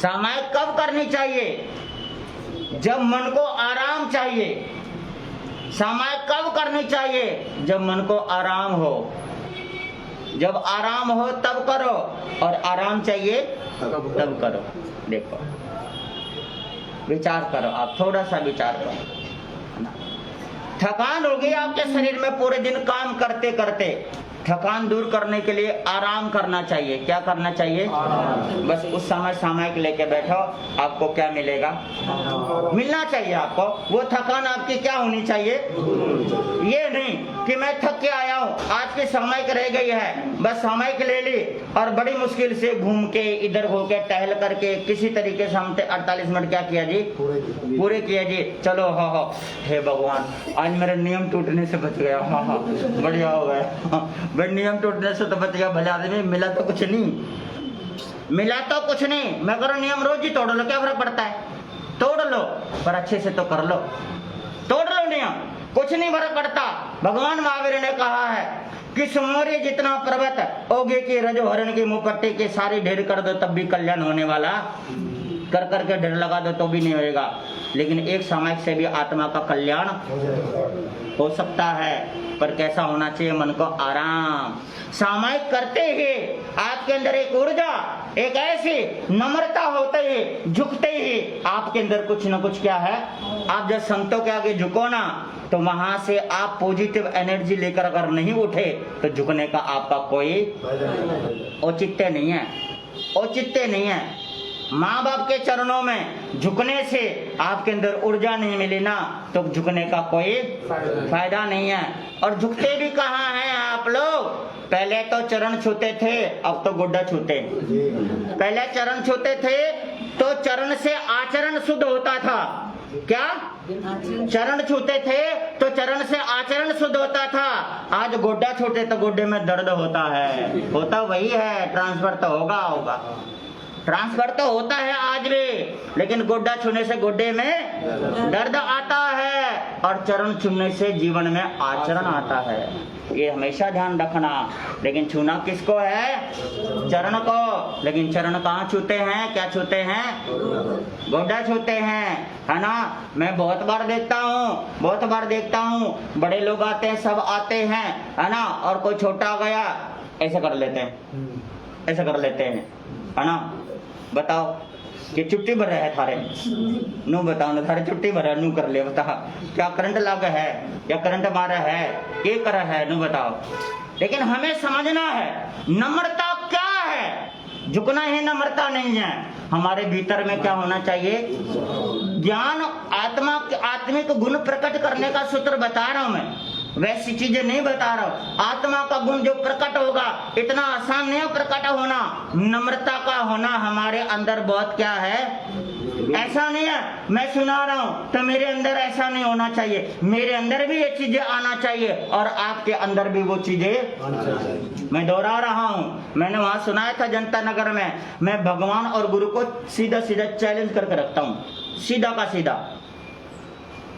सामायिक कब करनी चाहिए? जब मन को आराम चाहिए। सामायिक कब करनी चाहिए? जब मन को आराम हो। जब आराम हो तब करो, और आराम चाहिए तब करो। देखो, विचार करो, आप थोड़ा सा विचार करो। थकान होगी आपके शरीर में, पूरे दिन काम करते करते। थकान दूर करने के लिए आराम करना चाहिए। क्या करना चाहिए? बस उस समय सामायिक लेके बैठो, आपको क्या मिलेगा? मिलना चाहिए आपको। वो थकान आपकी क्या होनी चाहिए? ये नहीं कि मैं थक के आया हूँ, आज की सामायिक रह गई है, बस सामायिक ले ली और बड़ी मुश्किल से घूम के इधर होके टहल करके किसी तरीके से हमने 48 मिनट क्या किया जी? पूरे किया जी। चलो हो हे भगवान, आज मेरे नियम टूटने से बच गया। हाँ, बढ़िया हो गया। बट नियम टूटने से तो बच गया, भले आदमी। मिला तो कुछ नहीं, मिला तो कुछ नहीं। मैं करो नियम रोज ही तोड़ लो, क्या फर्क पड़ता है? तोड़ लो, पर अच्छे से तो कर लो। तोड़ लो नियम, कुछ नहीं फर्क पड़ता। भगवान महावीर ने कहा है कि सुमोरी जितना पर्वत ओगे की रजोहरण की मुपट्टी की सारी ढेर कर दो तब भी कल्याण होने वाला, कर करके ढेर लगा दो तो भी नहीं होएगा। लेकिन एक सामायिक से भी आत्मा का कल्याण हो सकता है, पर कैसा होना चाहिए? मन को आराम। सामायिक करते ही आपके अंदर एक ऊर्जा, एक ऐसी नम्रता होते ही, झुकते ही आपके अंदर कुछ न कुछ क्या है? आप जब संतों के आगे झुको ना, तो वहां से आप पॉजिटिव एनर्जी लेकर अगर नहीं उठे तो झुकने का आपका कोई औचित्य नहीं है, औचित्य नहीं है। माँ बाप के चरणों में झुकने से आपके अंदर ऊर्जा नहीं मिली ना, तो झुकने का कोई फायदा नहीं है। और झुकते भी कहाँ हैं आप लोग? पहले तो चरण छूते थे, अब तो गोड्डा छूते। पहले चरण छूते थे तो चरण से आचरण शुद्ध होता था। क्या? चरण छूते थे तो चरण से आचरण शुद्ध होता था। आज गोड्डा छूते तो गोड्डे में दर्द होता है। होता वही है, ट्रांसफर तो होगा। ट्रांसफर तो होता है आज भी, लेकिन गोड्डा छूने से गोड्डे में दर्द आता है, और चरण छूने से जीवन में आचरण आता है। ये हमेशा ध्यान रखना। लेकिन छूना किसको है? चरण को। लेकिन चरण कहाँ छूते हैं? क्या छूते हैं? गोड्डा छूते हैं, है ना। मैं बहुत बार देखता हूँ, बड़े लोग आते हैं, सब आते हैं, है ना, और कोई छोटा गया ऐसा कर लेते हैं, है ना। बताओ कि छुट्टी भर है थारे, नू बताओ ना, थारे छुट्टी भर है, नू कर ले। बता क्या करंट लगा है या करंट मारा है, ये करा है, नू बताओ। लेकिन हमें समझना है नम्रता क्या है। झुकना ही नम्रता नहीं है। हमारे भीतर में क्या होना चाहिए? ज्ञान, आत्मिक गुण प्रकट करने का सूत्र बता रहा हूं मैं, वैसी चीजें नहीं बता रहा हूं। आत्मा का गुण जो प्रकट होगा, इतना आसान नहीं प्रकट होना। नम्रता का होना हमारे अंदर बहुत क्या है? ऐसा नहीं है मैं सुना रहा हूं तो मेरे अंदर ऐसा नहीं होना चाहिए। मेरे अंदर भी ये चीजें आना चाहिए और आपके अंदर भी वो चीजें। मैं दोहरा रहा हूं, मैंने वहां सुनाया था जनता नगर में, मैं भगवान और गुरु को सीधा चैलेंज करके रखता हूं, सीधा का सीधा,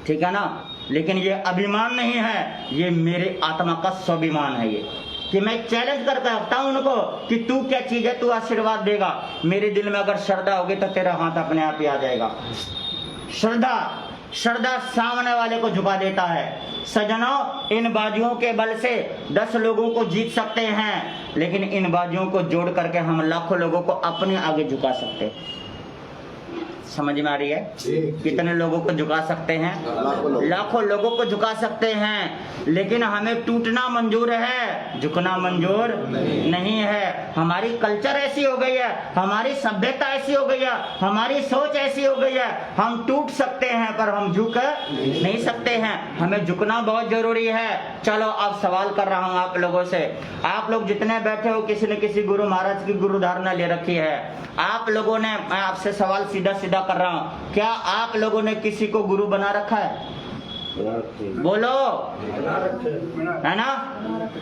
ठीक है ना। लेकिन ये अभिमान नहीं है, ये मेरे आत्मा का स्वाभिमान है। ये कि मैं चैलेंज करके रखता हूं उनको कि तू क्या चीज है, तू आशीर्वाद देगा। मेरे दिल में अगर श्रद्धा होगी तो तेरा हाथ अपने आप ही आ जाएगा। श्रद्धा सामने वाले को झुका देता है। सजनों, इन बाजुओं के बल से 10 लोगों को जीत सकते हैं, लेकिन इन बाजुओं को जोड़ करके हम लाखों लोगों को अपने आगे झुका सकते हैं। समझ में आ रही है? कितने लोगों को झुका सकते हैं? लाखों लोगों को झुका सकते हैं, लेकिन हमें टूटना मंजूर है, झुकना मंजूर नहीं है। हमारी कल्चर ऐसी हो गई है, हमारी सभ्यता ऐसी हो गई है, हमारी सोच ऐसी हो गई है, हम टूट सकते हैं पर हम झुक नहीं सकते हैं। हमें झुकना बहुत जरूरी है। चलो अब सवाल कर रहा हूं आप लोगों से। आप लोग जितने बैठे हो, किसी न किसी गुरु महाराज की गुरु धारणा ले रखी है। आप लोगों ने, मैं आपसे सवाल सीधा सीधा कर रहा हूं, क्या आप लोगों ने किसी को गुरु बना रखा है? बोलो, है ना?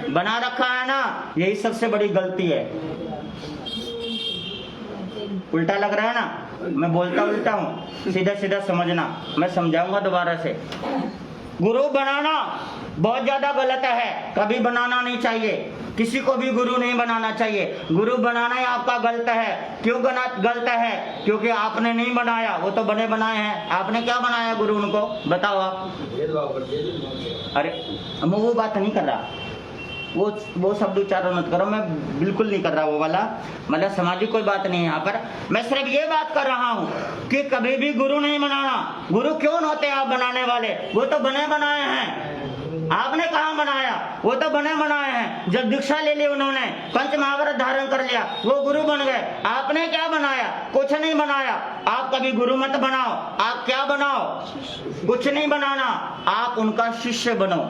बना रखा है ना? यही सबसे बड़ी गलती है। उल्टा लग रहा है ना? मैं बोलता उल्टा हूं, सीधा सीधा समझना, मैं समझाऊंगा दोबारा से। गुरु बनाना बहुत ज्यादा गलत है, कभी बनाना नहीं चाहिए, किसी को भी गुरु नहीं बनाना चाहिए। गुरु बनाना ही आपका गलत है। क्यों गलत है? क्योंकि आपने नहीं बनाया, वो तो बने बनाए हैं। आपने क्या बनाया गुरु उनको? बताओ आप। अरे मैं वो बात नहीं कर रहा, वो शब्द उच्चारण मत करो, मैं बिल्कुल नहीं कर रहा वो वाला, मतलब सामाजिक कोई बात नहीं है यहाँ पर। मैं सिर्फ ये बात कर रहा हूँ कि कभी भी गुरु नहीं बनाना। गुरु क्यों होते हैं आप बनाने वाले? वो तो बने बनाए हैं। आपने कहाँ बनाया? वो तो बने बनाए हैं। जब दीक्षा ले ली उन्होंने, पंच महाव्रत धारण कर लिया, वो गुरु बन गए। आपने क्या बनाया? कुछ नहीं बनाया। आप कभी गुरु मत बनाओ। आप क्या बनाओ? कुछ नहीं बनाना, आप उनका शिष्य बनो।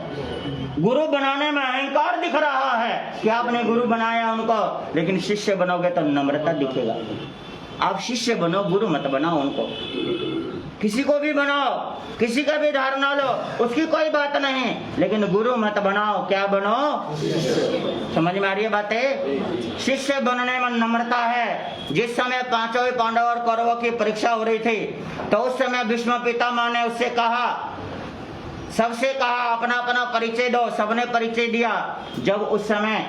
गुरु बनाने में अहंकार दिख रहा है कि आपने गुरु बनाया उनको, लेकिन शिष्य बनोगे तो नम्रता दिखेगा। आप शिष्य बनो, गुरु मत बनाओ उनको। किसी को भी बनाओ, किसी का भी धारणा लो, उसकी कोई बात नहीं, लेकिन गुरु मत बनाओ। क्या बनो? समझ में आ रही है बातें? शिष्य बनने में नम्रता है। जिस समय पांचों पांडव और कौरवों की परीक्षा हो रही थी, तो उस समय भीष्म पितामह ने उससे कहा, सबसे कहा अपना अपना परिचय दो। सबने परिचय दिया। जब उस समय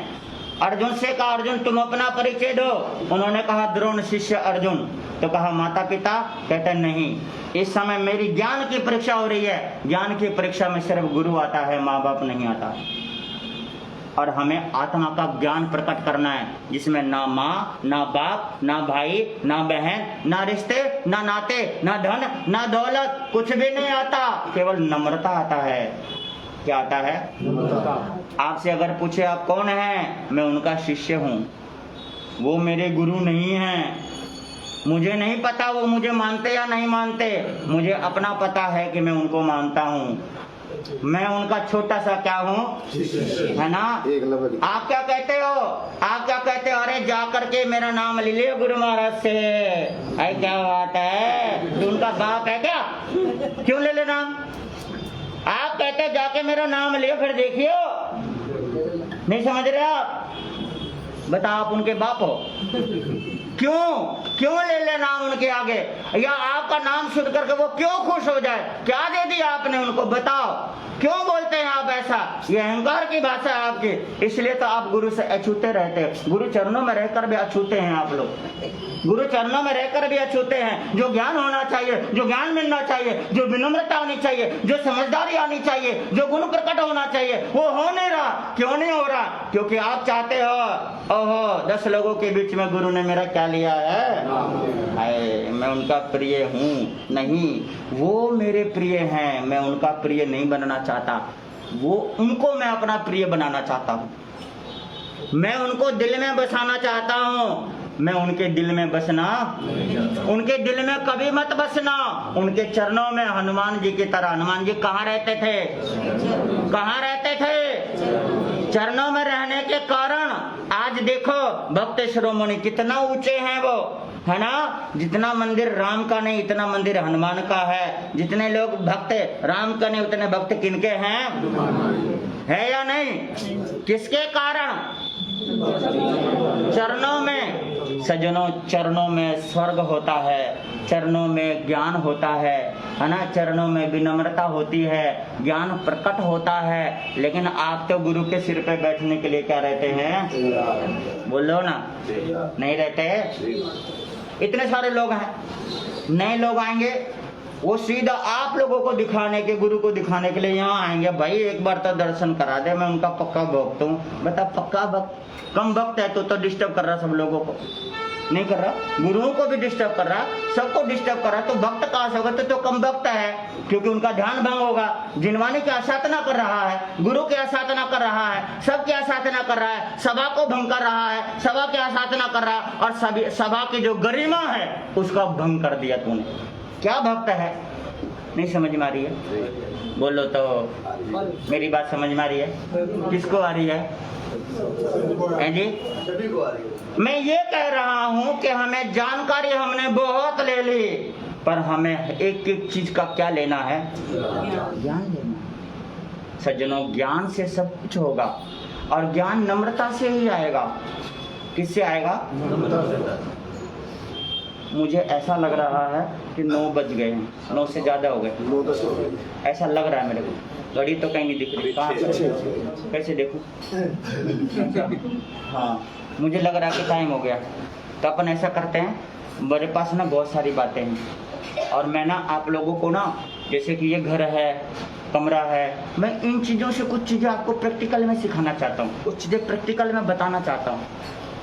अर्जुन से कहा, अर्जुन तुम अपना परिचय दो। उन्होंने कहा द्रोण शिष्य अर्जुन। तो कहा माता पिता? कहते नहीं, इस समय मेरी ज्ञान की परीक्षा हो रही है। ज्ञान की परीक्षा में सिर्फ गुरु आता है, माँ बाप नहीं आता। और हमें आत्मा का ज्ञान प्रकट करना है, जिसमें ना माँ, ना बाप, ना भाई, ना बहन, ना रिश्ते, ना नाते, ना धन, ना दौलत, कुछ भी नहीं आता, केवल नम्रता आता है। क्या आता है? आपसे अगर पूछे आप कौन हैं, मैं उनका शिष्य हूँ। वो मेरे गुरु नहीं हैं। मुझे नहीं पता वो मुझे मानते या नहीं मानते, मुझे अपना पता है कि मैं उनको मानता हूँ। मैं उनका छोटा सा क्या हूँ, है ना? आप क्या कहते हो? आप क्या कहते हो? अरे जा करके मेरा नाम ले लियो गुरु महाराज से। अरे क्या बात है, तू उनका बाप है क्या? क्यों ले ले नाम? आप कहते हो जाके मेरा नाम लियो, फिर देखियो। नहीं समझ रहे आप? बताओ, आप उनके बाप हो? क्यों ले ले नाम उनके आगे? या आपका नाम सुन करके वो क्यों खुश हो जाए? क्या दे दिया आपने उनको? बताओ, क्यों बोलते हैं आप ऐसा? ये अहंकार की भाषा है आपकी, इसलिए तो आप गुरु से अछूते रहते हैं। गुरु चरणों में रहकर भी अछूते हैं आप लोग। गुरु चरणों में रहकर भी अछूते हैं। जो ज्ञान होना चाहिए, जो ज्ञान मिलना चाहिए, जो विनम्रता होनी चाहिए, जो समझदारी आनी चाहिए, जो गुण प्रकट होना चाहिए, वो हो नहीं रहा। क्यों नहीं हो रहा? क्योंकि आप चाहते हो, ओहो 10 लोगों के बीच में गुरु ने मेरा क्या लिया है, मैं उनका प्रिय हूँ। नहीं, वो मेरे प्रिय हैं, मैं उनका प्रिय नहीं बनना चाहता। वो उनको मैं अपना प्रिय बनाना चाहता हूँ। मैं उनको दिल में बसाना चाहता हूँ। मैं उनके दिल में बसना, उनके दिल में कभी मत बसना। उनके चरणों में हनुमान जी की तरह। हनुमान जी कहाँ रहते थे? कहाँ रहते थे? चरणों में रहने के कारण आज देखो भक्त शिरोमणि कितना ऊंचे हैं वो, है ना? जितना मंदिर राम का नहीं, इतना मंदिर हनुमान का है। जितने लोग भक्त राम का नहीं, उतने भक्त किनके हैं? है या नहीं? किसके कारण? चरणों में। सज्जनों, चरणों में स्वर्ग होता है, चरणों में ज्ञान होता है, है ना, चरणों में विनम्रता होती है, ज्ञान प्रकट होता है। लेकिन आप तो गुरु के सिर पे बैठने के लिए क्या रहते हैं? बोलो ना, नहीं रहते? इतने सारे लोग हैं, नए लोग आएंगे, वो सीधा आप लोगों को दिखाने के, गुरु को दिखाने के लिए यहाँ आएंगे। भाई एक बार तो दर्शन करा दे, मैं उनका पक्का भक्त हूँ। बता, पक्का भक्त? कम भक्त है तो डिस्टर्ब कर रहा सब लोगों को, नहीं कर रहा, गुरुओं को भी डिस्टर्ब कर रहा, सबको डिस्टर्ब कर रहा। तो भक्त कहाँ से होगा? तो कम भक्त है, क्योंकि उनका ध्यान भंग होगा। जिनवानी की आसाधना कर रहा है, गुरु की आसाधना कर रहा है, सबकी आसाधना कर रहा है, सभा को भंग कर रहा है, सभा की आसाधना कर रहा है, और सभी सभा की जो गरिमा है उसका भंग कर दिया तूने। क्या भक्त है? नहीं समझ में आ रही है? बोलो तो, मेरी बात समझ में आ रही है? किसको आ रही है जी? सभी को आ रही है। मैं ये कह रहा हूं कि हमें जानकारी हमने बहुत ले ली, पर हमें एक एक चीज का क्या लेना है? ज्ञान लेना। सज्जनों, ज्ञान से सब कुछ होगा, और ज्ञान नम्रता से ही आएगा। किससे आएगा? मुझे ऐसा लग रहा है कि 9 बज गए हैं, 9 से ज्यादा हो गए, 9-10 हो गए। ऐसा लग रहा है मेरे को। घड़ी तो कहीं नहीं दिख रही, कहाँ पर? कैसे देखूं? हाँ, मुझे लग रहा है कि टाइम हो गया। तो अपन ऐसा करते हैं, मेरे पास ना बहुत सारी बातें हैं, और मैं ना आप लोगों को ना, जैसे कि ये घर है, कमरा है, मैं इन चीज़ों से कुछ चीज़ें आपको प्रैक्टिकल में सिखाना चाहता हूँ, कुछ चीज़ें प्रैक्टिकल में बताना चाहता हूँ।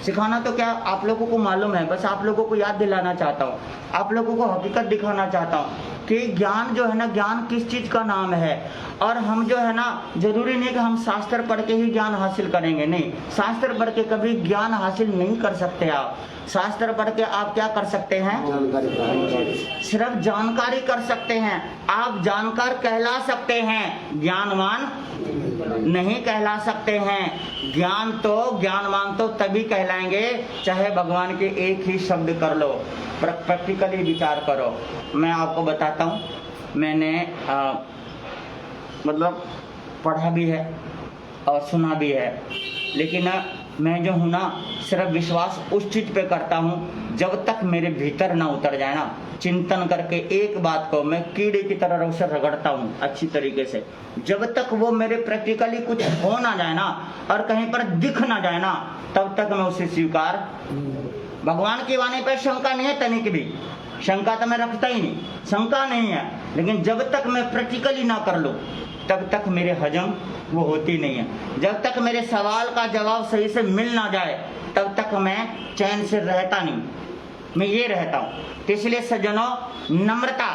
सिखाना तो क्या, आप लोगों को मालूम है, बस आप लोगों को याद दिलाना चाहता हूँ, आप लोगों को हकीकत दिखाना चाहता हूँ कि ज्ञान जो है ना, ज्ञान किस चीज़ का नाम है। और हम जो है ना, जरूरी नहीं कि हम शास्त्र पढ़ के ही ज्ञान हासिल करेंगे, नहीं, शास्त्र पढ़ के कभी ज्ञान हासिल नहीं कर सकते आप। शास्त्र पढ़ के आप क्या कर सकते हैं? सिर्फ जानकारी कर सकते हैं। आप जानकार कहला सकते हैं, ज्ञानवान नहीं कहला सकते हैं। ज्ञानवान तो तभी कहलाएंगे चाहे भगवान के एक ही शब्द कर लो, प्रैक्टिकली विचार करो। मैं आपको बताता हूँ, मैंने मतलब पढ़ा भी है और सुना भी है, लेकिन मैं जो हूँ ना, सिर्फ विश्वास उस चीज़ पे करता हूँ जब तक मेरे भीतर ना उतर जाए ना। चिंतन करके एक बात को मैं कीड़े की तरह उसे रगड़ता हूँ अच्छी तरीके से, जब तक वो मेरे प्रैक्टिकली कुछ हो ना जाए ना, और कहीं पर दिख ना जाए ना, तब तक मैं उसे स्वीकार। भगवान की वाणी पर शंका नहीं है, तनिक भी शंका तो मैं रखता ही नहीं, शंका नहीं है, लेकिन जब तक मैं प्रैक्टिकली ना कर लूँ तब तक मेरे हजम वो होती नहीं है। जब तक मेरे सवाल का जवाब सही से मिल ना जाए तब तक मैं चैन से रहता नहीं, मैं ये रहता हूँ। तो इसलिए सज्जनों, नम्रता,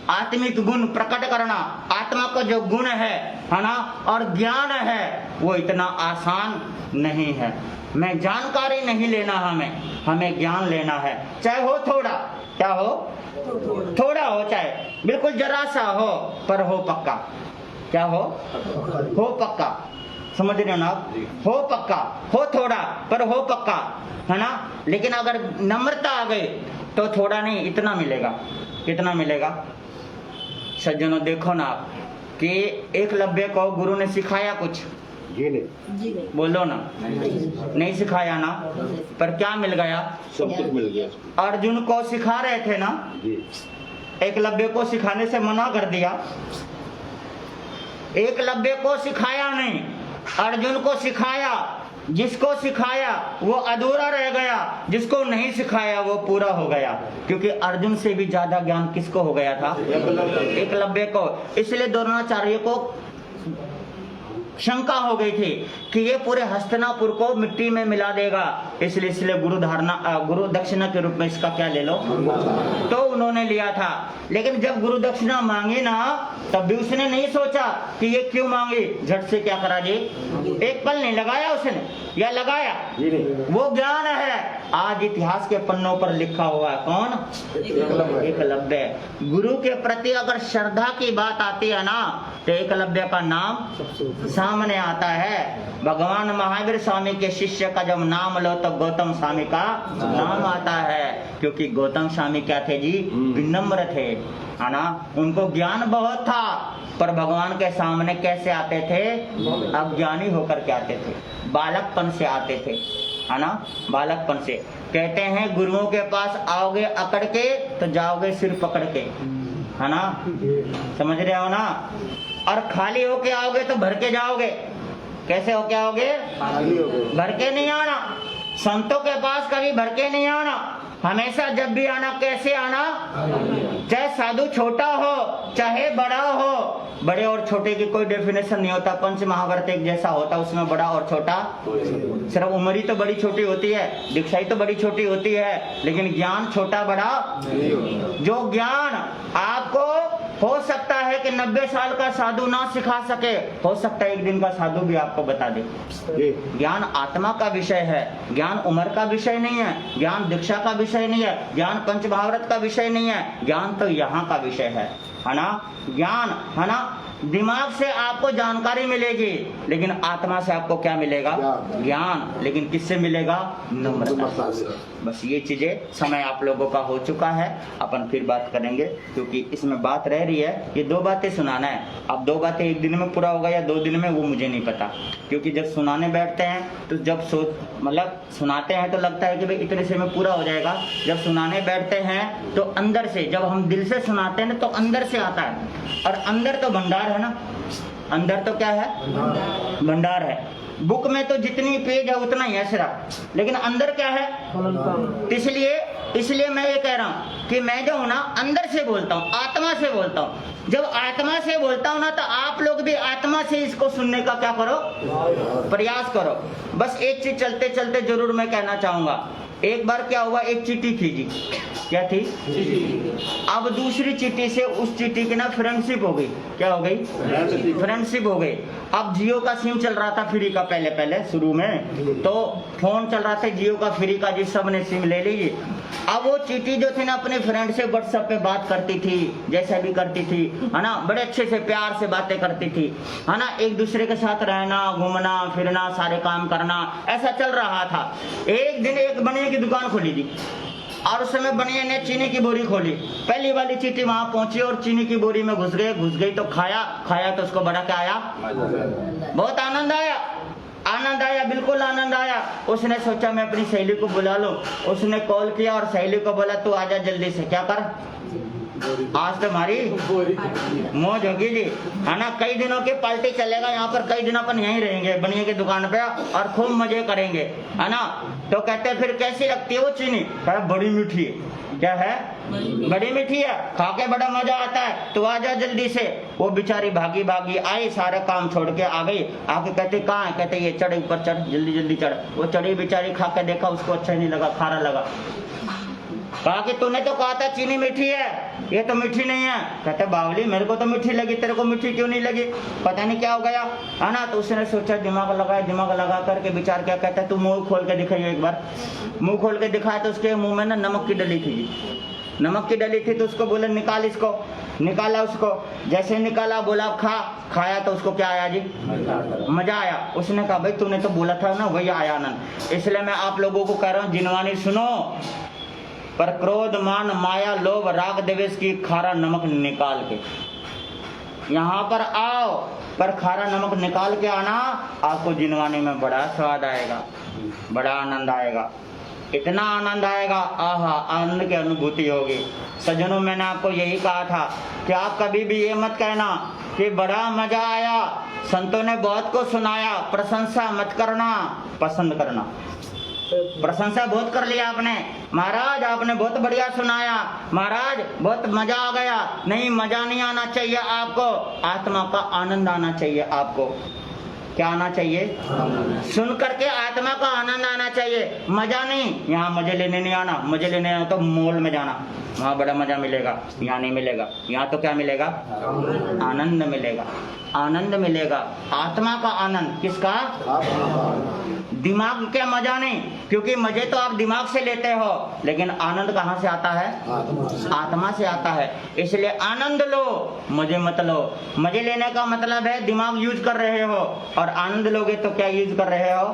आत्मिक गुण प्रकट करना, आत्मा का जो गुण है ना, और ज्ञान है, वो इतना आसान नहीं है। मैं जानकारी नहीं लेना, हमें ज्ञान लेना है, चाहे हो थोड़ा, क्या हो, थोड़ा हो, चाहे बिल्कुल जरा सा हो, पर हो पक्का। क्या हो पक्का। समझ रहे हो ना आप? हो पक्का, हो थोड़ा पर हो पक्का, है ना। लेकिन अगर नम्रता आ गई तो थोड़ा नहीं, इतना मिलेगा। कितना मिलेगा सज्जनों? देखो ना आप कि एकलव्य को गुरु ने सिखाया कुछ? जी नहीं। बोलो ना, नहीं सिखाया ना, पर क्या मिल गया? सब कुछ मिल गया। अर्जुन को सिखा रहे थे ना, एकलव्य को सिखाने से मना कर दिया। एकलव्य को सिखाया नहीं, अर्जुन को सिखाया। जिसको सिखाया वो अधूरा रह गया, जिसको नहीं सिखाया वो पूरा हो गया। क्योंकि अर्जुन से भी ज्यादा ज्ञान किसको हो गया था? एकलव्य को। इसलिए द्रोणाचार्य को शंका हो गई थी कि ये पूरे हस्तिनापुर को मिट्टी में मिला देगा, इसलिए गुरु दक्षिणा के रूप में इसका क्या ले लो, तो उन्होंने लिया था। लेकिन जब गुरु दक्षिणा मांगी ना, तब भी उसने नहीं सोचा कि ये क्यों मांगी, झट से क्या करा जी, एक पल नहीं लगाया उसने, या लगाया? वो ज्ञान है। आज इतिहास के पन्नों पर लिखा हुआ है, कौन? एकलव्य। गुरु के प्रति अगर श्रद्धा की बात आती है ना, तो एकलव्य का नाम सामने आता है। भगवान महावीर स्वामी के शिष्य का जब नाम लो तो गौतम स्वामी का नाम आता है, क्योंकि गौतम स्वामी क्या थे जी? विनम्र थे, है ना। उनको ज्ञान बहुत था, पर भगवान के सामने कैसे आते थे? अज्ञानी होकर के आते थे, बालकपन से आते थे, है ना, बालकपन से। कहते हैं गुरुओं के पास आओगे अकड़ के तो जाओगे सिर पकड़ के। है ना, समझ रहे हो ना। और खाली होके आओगे तो भर के जाओगे। कैसे होके आओगे? भर के नहीं आना। संतों के पास कभी भर के नहीं आना, हमेशा जब भी आना कैसे आना? चाहे साधु छोटा हो चाहे बड़ा हो। बड़े और छोटे की कोई डेफिनेशन नहीं होता, पंच महाभारत एक जैसा होता, उसमें बड़ा और छोटा सिर्फ उम्र ही तो बड़ी छोटी होती है, दीक्षा ही तो बड़ी छोटी होती है, लेकिन ज्ञान छोटा बड़ा। जो ज्ञान आपको हो सकता है कि 90 साल का साधु ना सिखा सके, हो सकता है एक दिन का साधु भी आपको बता दे। ज्ञान आत्मा का विषय है, ज्ञान उम्र का विषय नहीं है, ज्ञान दीक्षा का विषय नहीं है, ज्ञान पंच महाभारत का विषय नहीं है, ज्ञान तो यहाँ का विषय है ना। ज्ञान है ना, दिमाग से आपको जानकारी मिलेगी, लेकिन आत्मा से आपको क्या मिलेगा? ज्ञान। लेकिन किससे मिलेगा? नम्रता से। बस ये चीजें समय आप लोगों का हो चुका है, अपन फिर बात करेंगे, क्योंकि इसमें बात रह रही है। ये 2 बातें सुनाना है। अब 2 बातें एक दिन में पूरा होगा या 2 दिन में, वो मुझे नहीं पता, क्योंकि जब सुनाने बैठते हैं तो जब मतलब सुनाते हैं तो लगता है कि भाई इतने से में पूरा हो जाएगा। जब सुनाने बैठते हैं तो अंदर से, जब हम दिल से सुनाते हैं तो अंदर से आता है, और अंदर तो भंडार है ना। अंदर तो क्या है? भंडार है। बुक में तो जितनी पेज है उतना ही है सिर्फ, लेकिन अंदर क्या है? इसलिए मैं ये कह रहा हूँ कि मैं जो हूँ ना अंदर से बोलता हूँ, आत्मा से बोलता हूँ। जब आत्मा से बोलता हूँ ना तो आप लोग भी आत्मा से इसको सुनने का क्या करो? प्रयास करो। बस एक चीज चलते चलते जरूर मैं कहना चाहूंगा। एक बार क्या हुआ, एक चिट्ठी थी जी, क्या थी? अब दूसरी चिट्ठी से उस चिट्ठी की ना फ्रेंडशिप हो गई। क्या हो गई? फ्रेंडशिप हो गई। अब जियो का सिम चल रहा था फ्री का, पहले शुरू में तो फोन चल रहा था जियो का फ्री का, जी सब ने सिम ले ली। अब वो चिट्ठी जो थी ना अपने फ्रेंड से व्हाट्सएप पे बात करती थी, जैसा भी करती थी, है ना, बड़े अच्छे से प्यार से बातें करती थी, है ना, एक दूसरे के साथ रहना, घूमना फिरना, सारे काम करना, ऐसा चल रहा था। एक दिन एक बनिया की दुकान खोली थी, और उस समय बनिया ने चीनी की बोरी खोली। पहली वाली चिट्ठी वहां पहुंची और चीनी की बोरी में घुस गई तो खाया तो उसको बड़ा क्या आया? बहुत आनंद आया, बिल्कुल आनंद आया। उसने सोचा मैं अपनी सहेली को बुला लूं। उसने कॉल किया और सहेली को बोला तू आजा जल्दी से। क्या कर, आज तो हमारी मौज होगी जी, है ना। कई दिनों की पार्टी चलेगा यहाँ पर, कई दिन अपन यहीं रहेंगे बनिए की दुकान पे और खूब मजे करेंगे, है ना। तो कहते फिर कैसी लगती है वो चीनी? कहा बड़ी मीठी है। क्या है? बड़ी मीठी है, खा के बड़ा मजा आता है, तो आजा जल्दी से। वो बेचारी भागी आई, सारा काम छोड़ के आ गई। आके कहते कहाँ है? कहते ये चढ़, ऊपर चढ़, जल्दी चढ़। वो चढ़ी बेचारी, खा के देखा, उसको अच्छा नहीं लगा, खारा लगा। कहा कि तूने तो कहा था चीनी मीठी है, ये तो मीठी नहीं है। कहते बावली मेरे को तो मीठी लगी, तेरे को मीठी क्यों नहीं लगी? पता नहीं क्या हो गया, है ना। तो उसने सोचा, दिमाग लगा करके विचार क्या, कहता है तू मुंह खोल के दिखाइए एक बार। मुंह खोल के दिखाया तो उसके मुंह में ना नमक की डली थी। नमक की डली थी तो उसको बोले निकाल इसको। निकाला उसको, जैसे निकाला बोला खाया तो उसको क्या आया जी? मजा आया। उसने कहा भाई तूने तो बोला था ना वही आया आनंद। इसलिए मैं आप लोगों को कह रहा हूँ जिनवानी सुनो, पर क्रोध मान माया लोभ राग द्वेष की खारा नमक निकाल के यहाँ पर आओ, पर खारा नमक निकाल के आना, आपको जिनवानी में बड़ा स्वाद आएगा, बड़ा आनंद आएगा, इतना आनंद आएगा, आहा आनंद की अनुभूति होगी। सज्जनों मैंने आपको यही कहा था कि आप कभी भी ये मत कहना कि बड़ा मजा आया, संतों ने बहुत को सुनाया। प्रशंसा मत करना, पसंद करना। प्रशंसा बहुत कर लिया आपने, महाराज आपने बहुत बढ़िया सुनाया, महाराज बहुत मजा आ गया। नहीं, मजा नहीं आना चाहिए आपको, आत्मा का आनंद आना चाहिए आपको। क्या आना चाहिए? सुन करके आत्मा का आनंद आना चाहिए, मजा नहीं। यहाँ मजे लेने नहीं आना, मजे लेने आना तो मॉल में जाना, वहाँ बड़ा मजा मिलेगा, यहाँ नहीं मिलेगा। यहाँ तो क्या मिलेगा? आनंद मिलेगा, आनंद मिलेगा, आत्मा का आनंद। किसका? दिमाग का मजा नहीं, क्योंकि मजे तो आप दिमाग से लेते हो, लेकिन आनंद कहाँ से आता है? आत्मा से आता है। इसलिए आनंद लो, मजे मत लो। मजे लेने का मतलब है दिमाग यूज कर रहे हो, और आनंद लोगे तो क्या यूज कर रहे हो?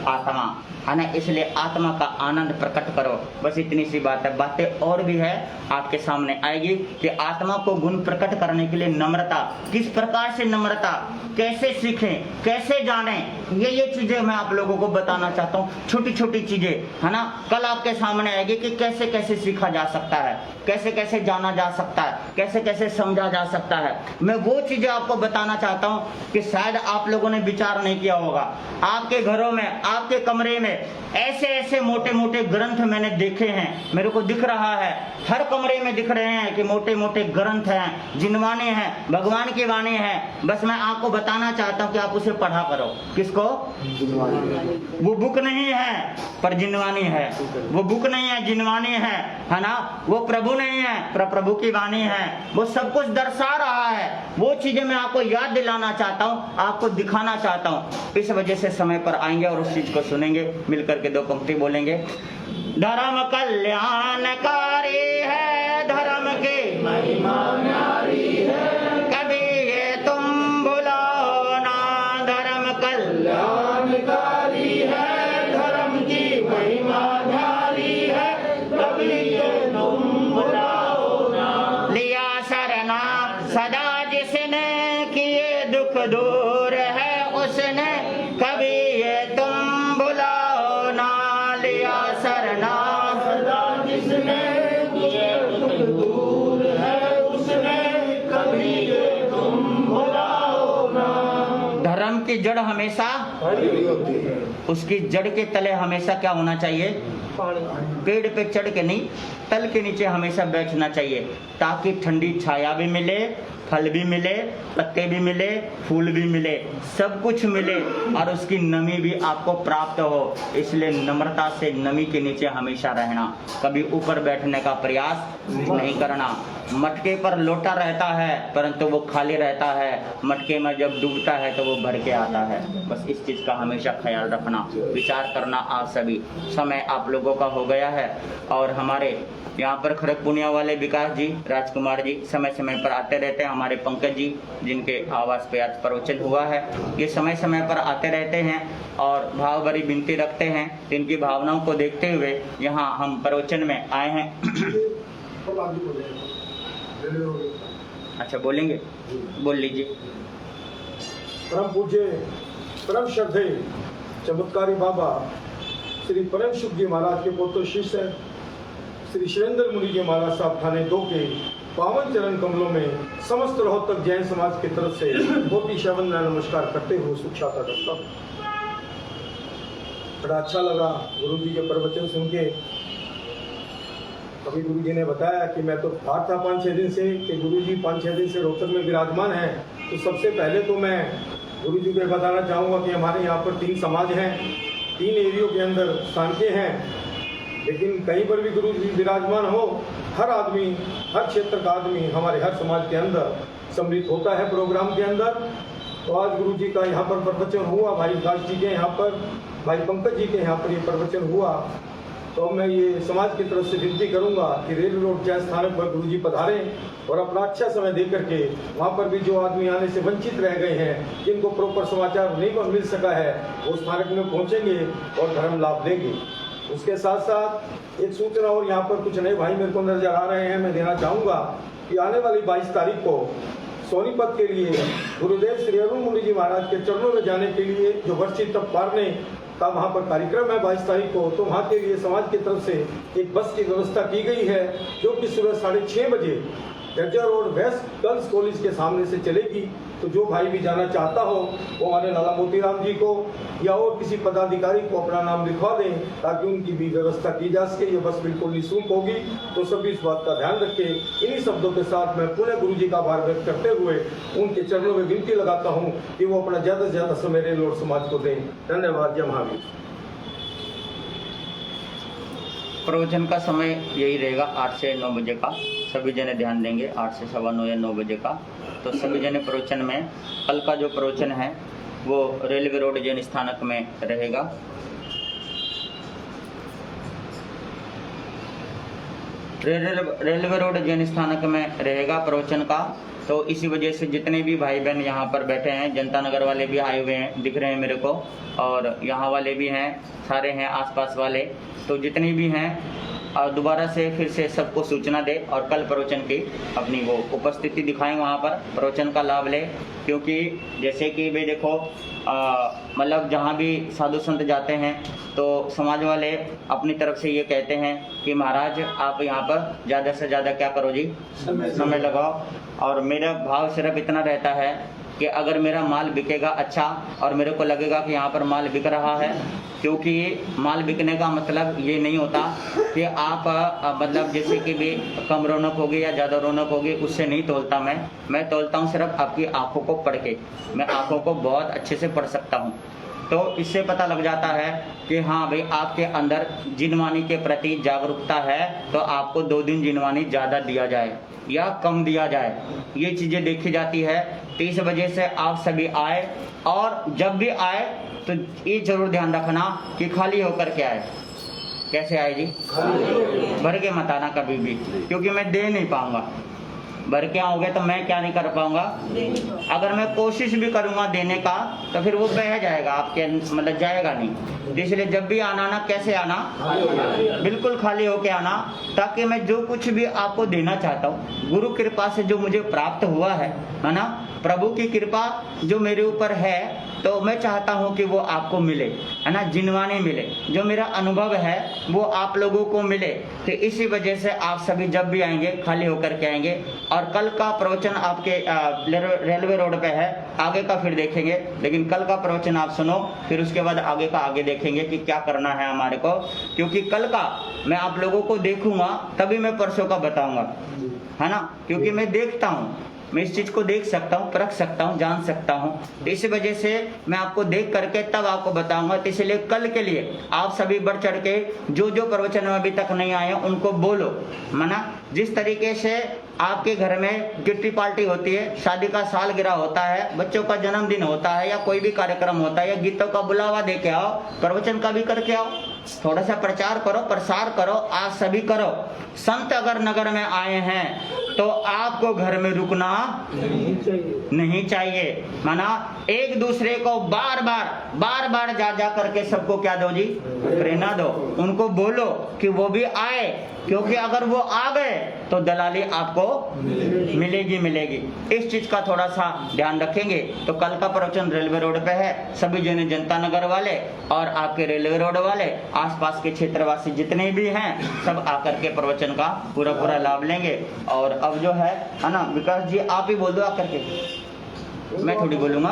आत्मा, है ना। ना, इसलिए आत्मा का आनंद प्रकट करो। बस इतनी सी बात है। बातें और भी है आपके सामने आएगी कि आत्मा को गुण प्रकट करने के लिए नम्रता, किस प्रकार से नम्रता, कैसे सीखें, कैसे जाने, ये चीजें मैं आप लोगों को बताना चाहता हूँ। छोटी छोटी चीजें है ना, कल आपके सामने आएगी कि कैसे कैसे सीखा जा सकता है, कैसे कैसे जाना जा सकता है, कैसे कैसे समझा जा सकता है। मैं वो चीजें आपको बताना चाहता हूँ कि शायद आप लोगों ने विचार नहीं किया होगा। आपके घरों में, आपके कमरे में ऐसे ऐसे मोटे मोटे ग्रंथ मैंने देखे हैं, मेरे को दिख रहा है, हर कमरे में दिख रहे हैं कि मोटे मोटे ग्रंथ हैं, जिनवाणी हैं, भगवान की वाणी है। बस मैं आपको बताना चाहता हूँ कि आप उसे पढ़ा करो। किसको? वो बुक नहीं है पर जिनवाणी है, वो बुक नहीं है, जिनवाणी है ना। वो प्रभु नहीं है पर प्रभु की वाणी है। वो सब कुछ दर्शा रहा है। वो चीजें मैं आपको याद दिलाना चाहता हूँ, आपको दिखाना चाहता हूँ। इस वजह से समय पर आएंगे और उस चीज को सुनेंगे, मिलकर के 2 पंक्ति बोलेंगे। धर्म कल्याणकारी है, धर्म की महिमा न्यारी है, कभी ये तुम भुलाओ ना। धर्म कल्याणकारी है, धर्म की महिमा न्यारी है, कभी ये तुम भुलाओ ना। लिया शरणा सदा जिसने, किए दुख दूर है उसने, कभी ये तुम भुलाओ ना। लिया शरणा सदा जिसने, किए दुख दूर है उसने, कभी ये तुम भुलाओ ना। धर्म की जड़ हमेशा हरी होती है, उसकी जड़ के तले हमेशा क्या होना चाहिए? पेड़ पे चढ़ के नहीं, तल के नीचे हमेशा बैठना चाहिए, ताकि ठंडी छाया भी मिले, फल भी मिले, पत्ते भी मिले, फूल भी मिले, सब कुछ मिले और उसकी नमी भी आपको प्राप्त हो। इसलिए नम्रता से नमी के नीचे हमेशा रहना, कभी ऊपर बैठने का प्रयास नहीं करना। मटके पर लोटा रहता है परंतु वो खाली रहता है, मटके में जब डूबता है तो वो भर के आता है। बस इस चीज का हमेशा ख्याल रखना, विचार करना। आप सभी, समय आप लोगों का हो गया है और हमारे यहाँ पर खड़गपुनिया वाले विकास जी, राजकुमार जी समय समय पर आते रहते हैं। हमारे पंकज जी, जिनके आवास पे आज प्रवचन हुआ है, ये समय समय पर आते रहते हैं और भाव भरी विनती रखते हैं। इनकी भावनाओं को देखते हुए यहाँ हम प्रवचन में आए हैं। अच्छा बोलेंगे, बोल लीजिए। परम पूज्य, परम श्रद्धेय चमत्कारी बाबा श्री परम शुभ जी महाराज के पौत्र शिष्य श्री सुरेंद्र मुनि जी महाराज साहब थाने 2 के पावन चरण कमलों में समस्त रोहतक जैन समाज की तरफ से कोटि शवन नमस्कार करते हुए सुख्याता करता हूँ। बड़ा अच्छा लगा गुरु जी के प्रवचन सुन के। अभी गुरु जी ने बताया कि मैं तो बाहर था 5-6 दिन से, कि गुरु जी 5-6 दिन से रोहतक में विराजमान हैं। तो सबसे पहले तो मैं गुरु जी को बताना चाहूँगा कि हमारे यहाँ पर 3 समाज हैं, 3 एरियो के अंदर सांख्य हैं, लेकिन कहीं पर भी गुरु जी विराजमान हो, हर आदमी, हर क्षेत्र का आदमी हमारे हर समाज के अंदर सम्मिलित होता है प्रोग्राम के अंदर। तो आज गुरु जी का यहाँ पर प्रवचन हुआ, भाई विकास जी के यहाँ पर, भाई पंकज जी के यहाँ पर ये प्रवचन हुआ। तो मैं ये समाज की तरफ से विनती करूंगा कि रेल रोड जय स्थानक पर गुरु जी पधारें और अपना अच्छा समय दे करके वहाँ पर भी जो आदमी आने से वंचित रह गए हैं, जिनको प्रॉपर समाचार नहीं मिल सका है, वो स्थानक में पहुँचेंगे और धर्म लाभ लेंगे। उसके साथ साथ एक सूचना और यहाँ पर कुछ नए भाई मेरे को नजर आ रहे हैं, मैं देना चाहूँगा कि आने वाली 22 तारीख को सोनीपत के लिए गुरुदेव श्री अरुण मुनि जी महाराज के चरणों में जाने के लिए जो वर्षी तप पारने का वहाँ पर कार्यक्रम है 22 तारीख को, तो वहाँ के लिए समाज की तरफ से एक बस की व्यवस्था की गई है, जो कि सुबह 6:30 बजे जर्जा रोड वेस्ट गर्ल्स कॉलेज के सामने से चलेगी। तो जो भाई भी जाना चाहता हो वो हमारे लाला मोतीराम जी को या और किसी पदाधिकारी को अपना नाम लिखवा दें, ताकि उनकी भी व्यवस्था की जा सके। ये बस बिल्कुल निःशुल्क होगी, तो सभी इस बात का ध्यान रखें। इन्हीं शब्दों के साथ मैं पुनः गुरु जी का आभार व्यक्त करते हुए उनके चरणों में विनती लगाता हूँ कि वो अपना ज़्यादा से ज़्यादा समय रेल और समाज को दें। धन्यवाद। जय महावीर। प्रवचन का समय यही रहेगा 8 से 9 बजे का। सभी जने ध्यान देंगे, 8 से 9:15 या 9 बजे का। तो सभी जने प्रवचन में, कल का जो प्रवचन है वो रेलवे रोड जैन स्थानक में रहेगा। रेलवे रोड जैन स्थानक में रहेगा प्रवचन का। तो इसी वजह से जितने भी भाई बहन यहाँ पर बैठे हैं, जनता नगर वाले भी आए हुए हैं, दिख रहे हैं मेरे को, और यहाँ वाले भी हैं, सारे हैं आसपास वाले, तो जितने भी हैं और दोबारा से फिर से सबको सूचना दे और कल प्रवचन की अपनी वो उपस्थिति दिखाएं, वहाँ पर प्रवचन का लाभ लें। क्योंकि जैसे कि भाई देखो मतलब जहाँ भी साधु संत जाते हैं तो समाज वाले अपनी तरफ से ये कहते हैं कि महाराज आप यहाँ पर ज़्यादा से ज़्यादा क्या करो जी, समय लगाओ। और मेरा भाव सिर्फ इतना रहता है कि अगर मेरा माल बिकेगा अच्छा और मेरे को लगेगा कि यहाँ पर माल बिक रहा है, क्योंकि माल बिकने का मतलब ये नहीं होता कि आप मतलब जैसे कि भी कम रौनक होगी या ज़्यादा रौनक होगी, उससे नहीं तोलता मैं तोलता हूँ सिर्फ आपकी आंखों को पढ़ के। मैं आंखों को बहुत अच्छे से पढ़ सकता हूँ, तो इससे पता लग जाता है कि हाँ भाई आपके अंदर जिनवानी के प्रति जागरूकता है, तो आपको 2 दिन जिनवानी ज़्यादा दिया जाए या कम दिया जाए, ये चीज़ें देखी जाती है। तो इस वजह से आप सभी आए, और जब भी आए तो ये जरूर ध्यान रखना कि खाली होकर के आए। कैसे आए जी? भर के मत आना कभी भी, क्योंकि मैं दे नहीं पाऊंगा। भर के आओगे तो मैं क्या नहीं कर पाऊंगा, अगर मैं कोशिश भी करूंगा देने का तो फिर वो बह जाएगा आपके, मतलब जाएगा नहीं। इसलिए जब भी आना ना, कैसे आना, बिल्कुल खाली होके आना, ताकि मैं जो कुछ भी आपको देना चाहता हूँ गुरु कृपा से जो मुझे प्राप्त हुआ है ना, प्रभु की कृपा जो मेरे ऊपर है, तो मैं चाहता हूँ कि वो आपको मिले, है ना, जिनवानी मिले, जो मेरा अनुभव है वो आप लोगों को मिले। तो इसी वजह से आप सभी जब भी आएंगे खाली होकर के आएंगे। और कल का प्रवचन आपके रेलवे रोड पे है, आगे का फिर देखेंगे, लेकिन कल का प्रवचन आप सुनो, फिर उसके बाद आगे का आगे देखेंगे कि क्या करना है हमारे को। क्योंकि कल का मैं आप लोगों को देखूंगा तभी मैं परसों का बताऊंगा, है ना, क्योंकि मैं देखता हूँ, मैं इस चीज को देख सकता हूँ, परख सकता हूँ, जान सकता हूँ। तो इसी वजह से मैं आपको देख करके तब आपको बताऊंगा। तो इसलिए कल के लिए आप सभी बढ़ चढ़ के जो प्रवचन में अभी तक नहीं आए हैं उनको बोलो, माना। जिस तरीके से आपके घर में किट्टी पार्टी होती है, शादी का सालगिरह होता है, बच्चों का जन्मदिन होता है, या कोई भी कार्यक्रम होता है, या गीतों का बुलावा दे के आओ, प्रवचन का भी करके आओ, थोड़ा सा प्रचार करो, प्रसार करो, आप सभी करो। संत अगर नगर में आए हैं तो आपको घर में रुकना नहीं चाहिए, माना एक दूसरे को बार बार जा करके सबको क्या दो जी, प्रेरणा दो, उनको बोलो कि वो भी आए, क्योंकि अगर वो आ गए तो दलाली आपको मिलेगी। इस चीज का थोड़ा सा ध्यान रखेंगे। तो कल का प्रवचन रेलवे रोड पे है, सभी जने जनता नगर वाले और आपके रेलवे रोड वाले आसपास के क्षेत्रवासी जितने भी हैं सब आकर के प्रवचन का पूरा लाभ लेंगे। और अब जो है ना, विकास जी आप ही बोल दो आकर के, मैं थोड़ी बोलूंगा।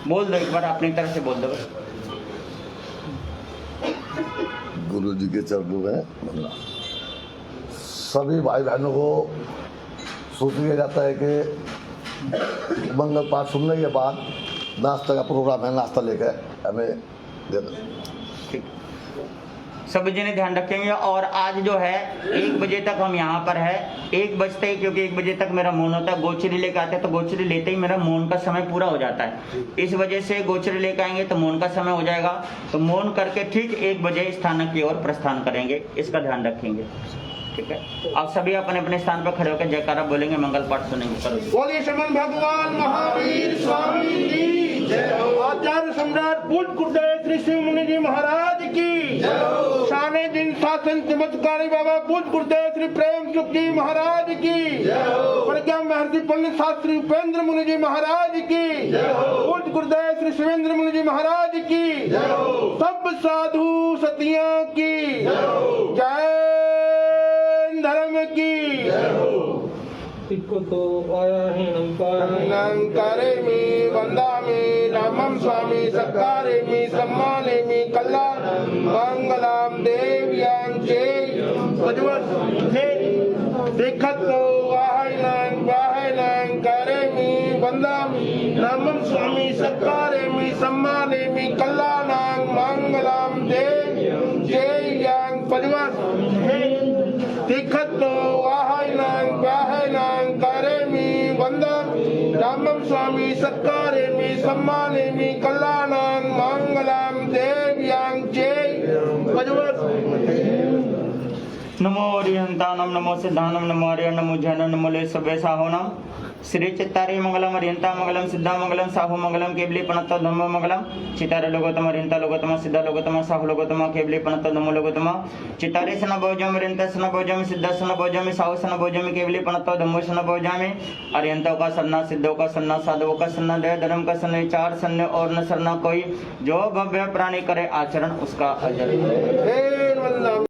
बोल दो एक बार, अपनी तरफ से बोल दो। गुरु जी के चरणों में वंदना। सभी भाई बहनों को सूचित किया जाता है कि मंगल पाठ सुनने के बाद नाश्ता का प्रोग्राम है, नाश्ता लेकर हमें दे दो। ठीक, सभी जने ध्यान रखेंगे। और आज जो है 1 बजे तक हम यहाँ पर है, 1 बजते ही, क्योंकि 1 बजे तक मेरा मौन होता है, गोचरी लेकर आते हैं, तो गोचरी लेते ही मेरा मौन का समय पूरा हो जाता है। इस वजह से गोचरी लेकर आएंगे तो मौन का समय हो जाएगा, तो मौन करके ठीक 1 बजे स्थानक की ओर प्रस्थान करेंगे, इसका ध्यान रखेंगे। ठीक है, आप सभी अपने अपने स्थान पर खड़े होकर जयकारा बोलेंगे, मंगल पाठ सुनेंगे। करो। बोलिए श्रीमन भगवान महावीर स्वामी की जय हो। आचार्य सम्राट पूज्य गुरुदेव श्री शिव मुनि जी महाराज की जय हो। शाने दिन शासन चमत्कारी बाबा पूज्य गुरुदेव श्री प्रेम सुख जी महाराज की जय हो। प्रज्ञा महर्षि पंडित शास्त्री उपेंद्र मुनि जी महाराज की जय हो। पूज्य गुरुदेव श्री शिवेंद्र मुनि जी महाराज की जय हो। सब साधु सतियों की जय हो। जय धर्म की जय हो। इको तो आया ही करेमि वंदामि रामं स्वामी सत्कारेमि सम्मानेमि कल्याणं मंगलां देव्यां चे देखतो वाहनं करेमि वंदामि रामं स्वामी सत्कारेमि सम्मानेमि कल्याणं मंगलां देव्यां चे देखतो वाहनं करेमि वंदामि रामं स्वामी सत्कारेमि सम्मानेमि कल्याणं मंगलां देव्यां चे नमो अरिहंतानम नमो सिद्धानम नमो आर्य नमो जैन नमो ले सबे साहोनम श्री चित्तारी मंगलम अरिहंता मंगलम सिद्धा मंगलम साहु मंगलम केवली पणत्त धम्म मंगलम चित्तारे लोगोत्तम अरिहंता लोगोत्तम सिद्धा लोगोत्तम साहु लोगोत्तम केवली पणत्त धम्म लोगोत्तम चित्तारे सन भोजम अरिहंता सन भोजम सिद्धा सन भोजम साहु सन भोजम केवली पणत्त धम्म सन भोजम अरिहंतों का सन्ना सिद्धों का सन्ना साधुओं का सन्ना दया धर्म का सन्ना चार सन्ने और न सरना कोई जो भव्य प्राणी करे आचरण उसका अजर हे वल्लभ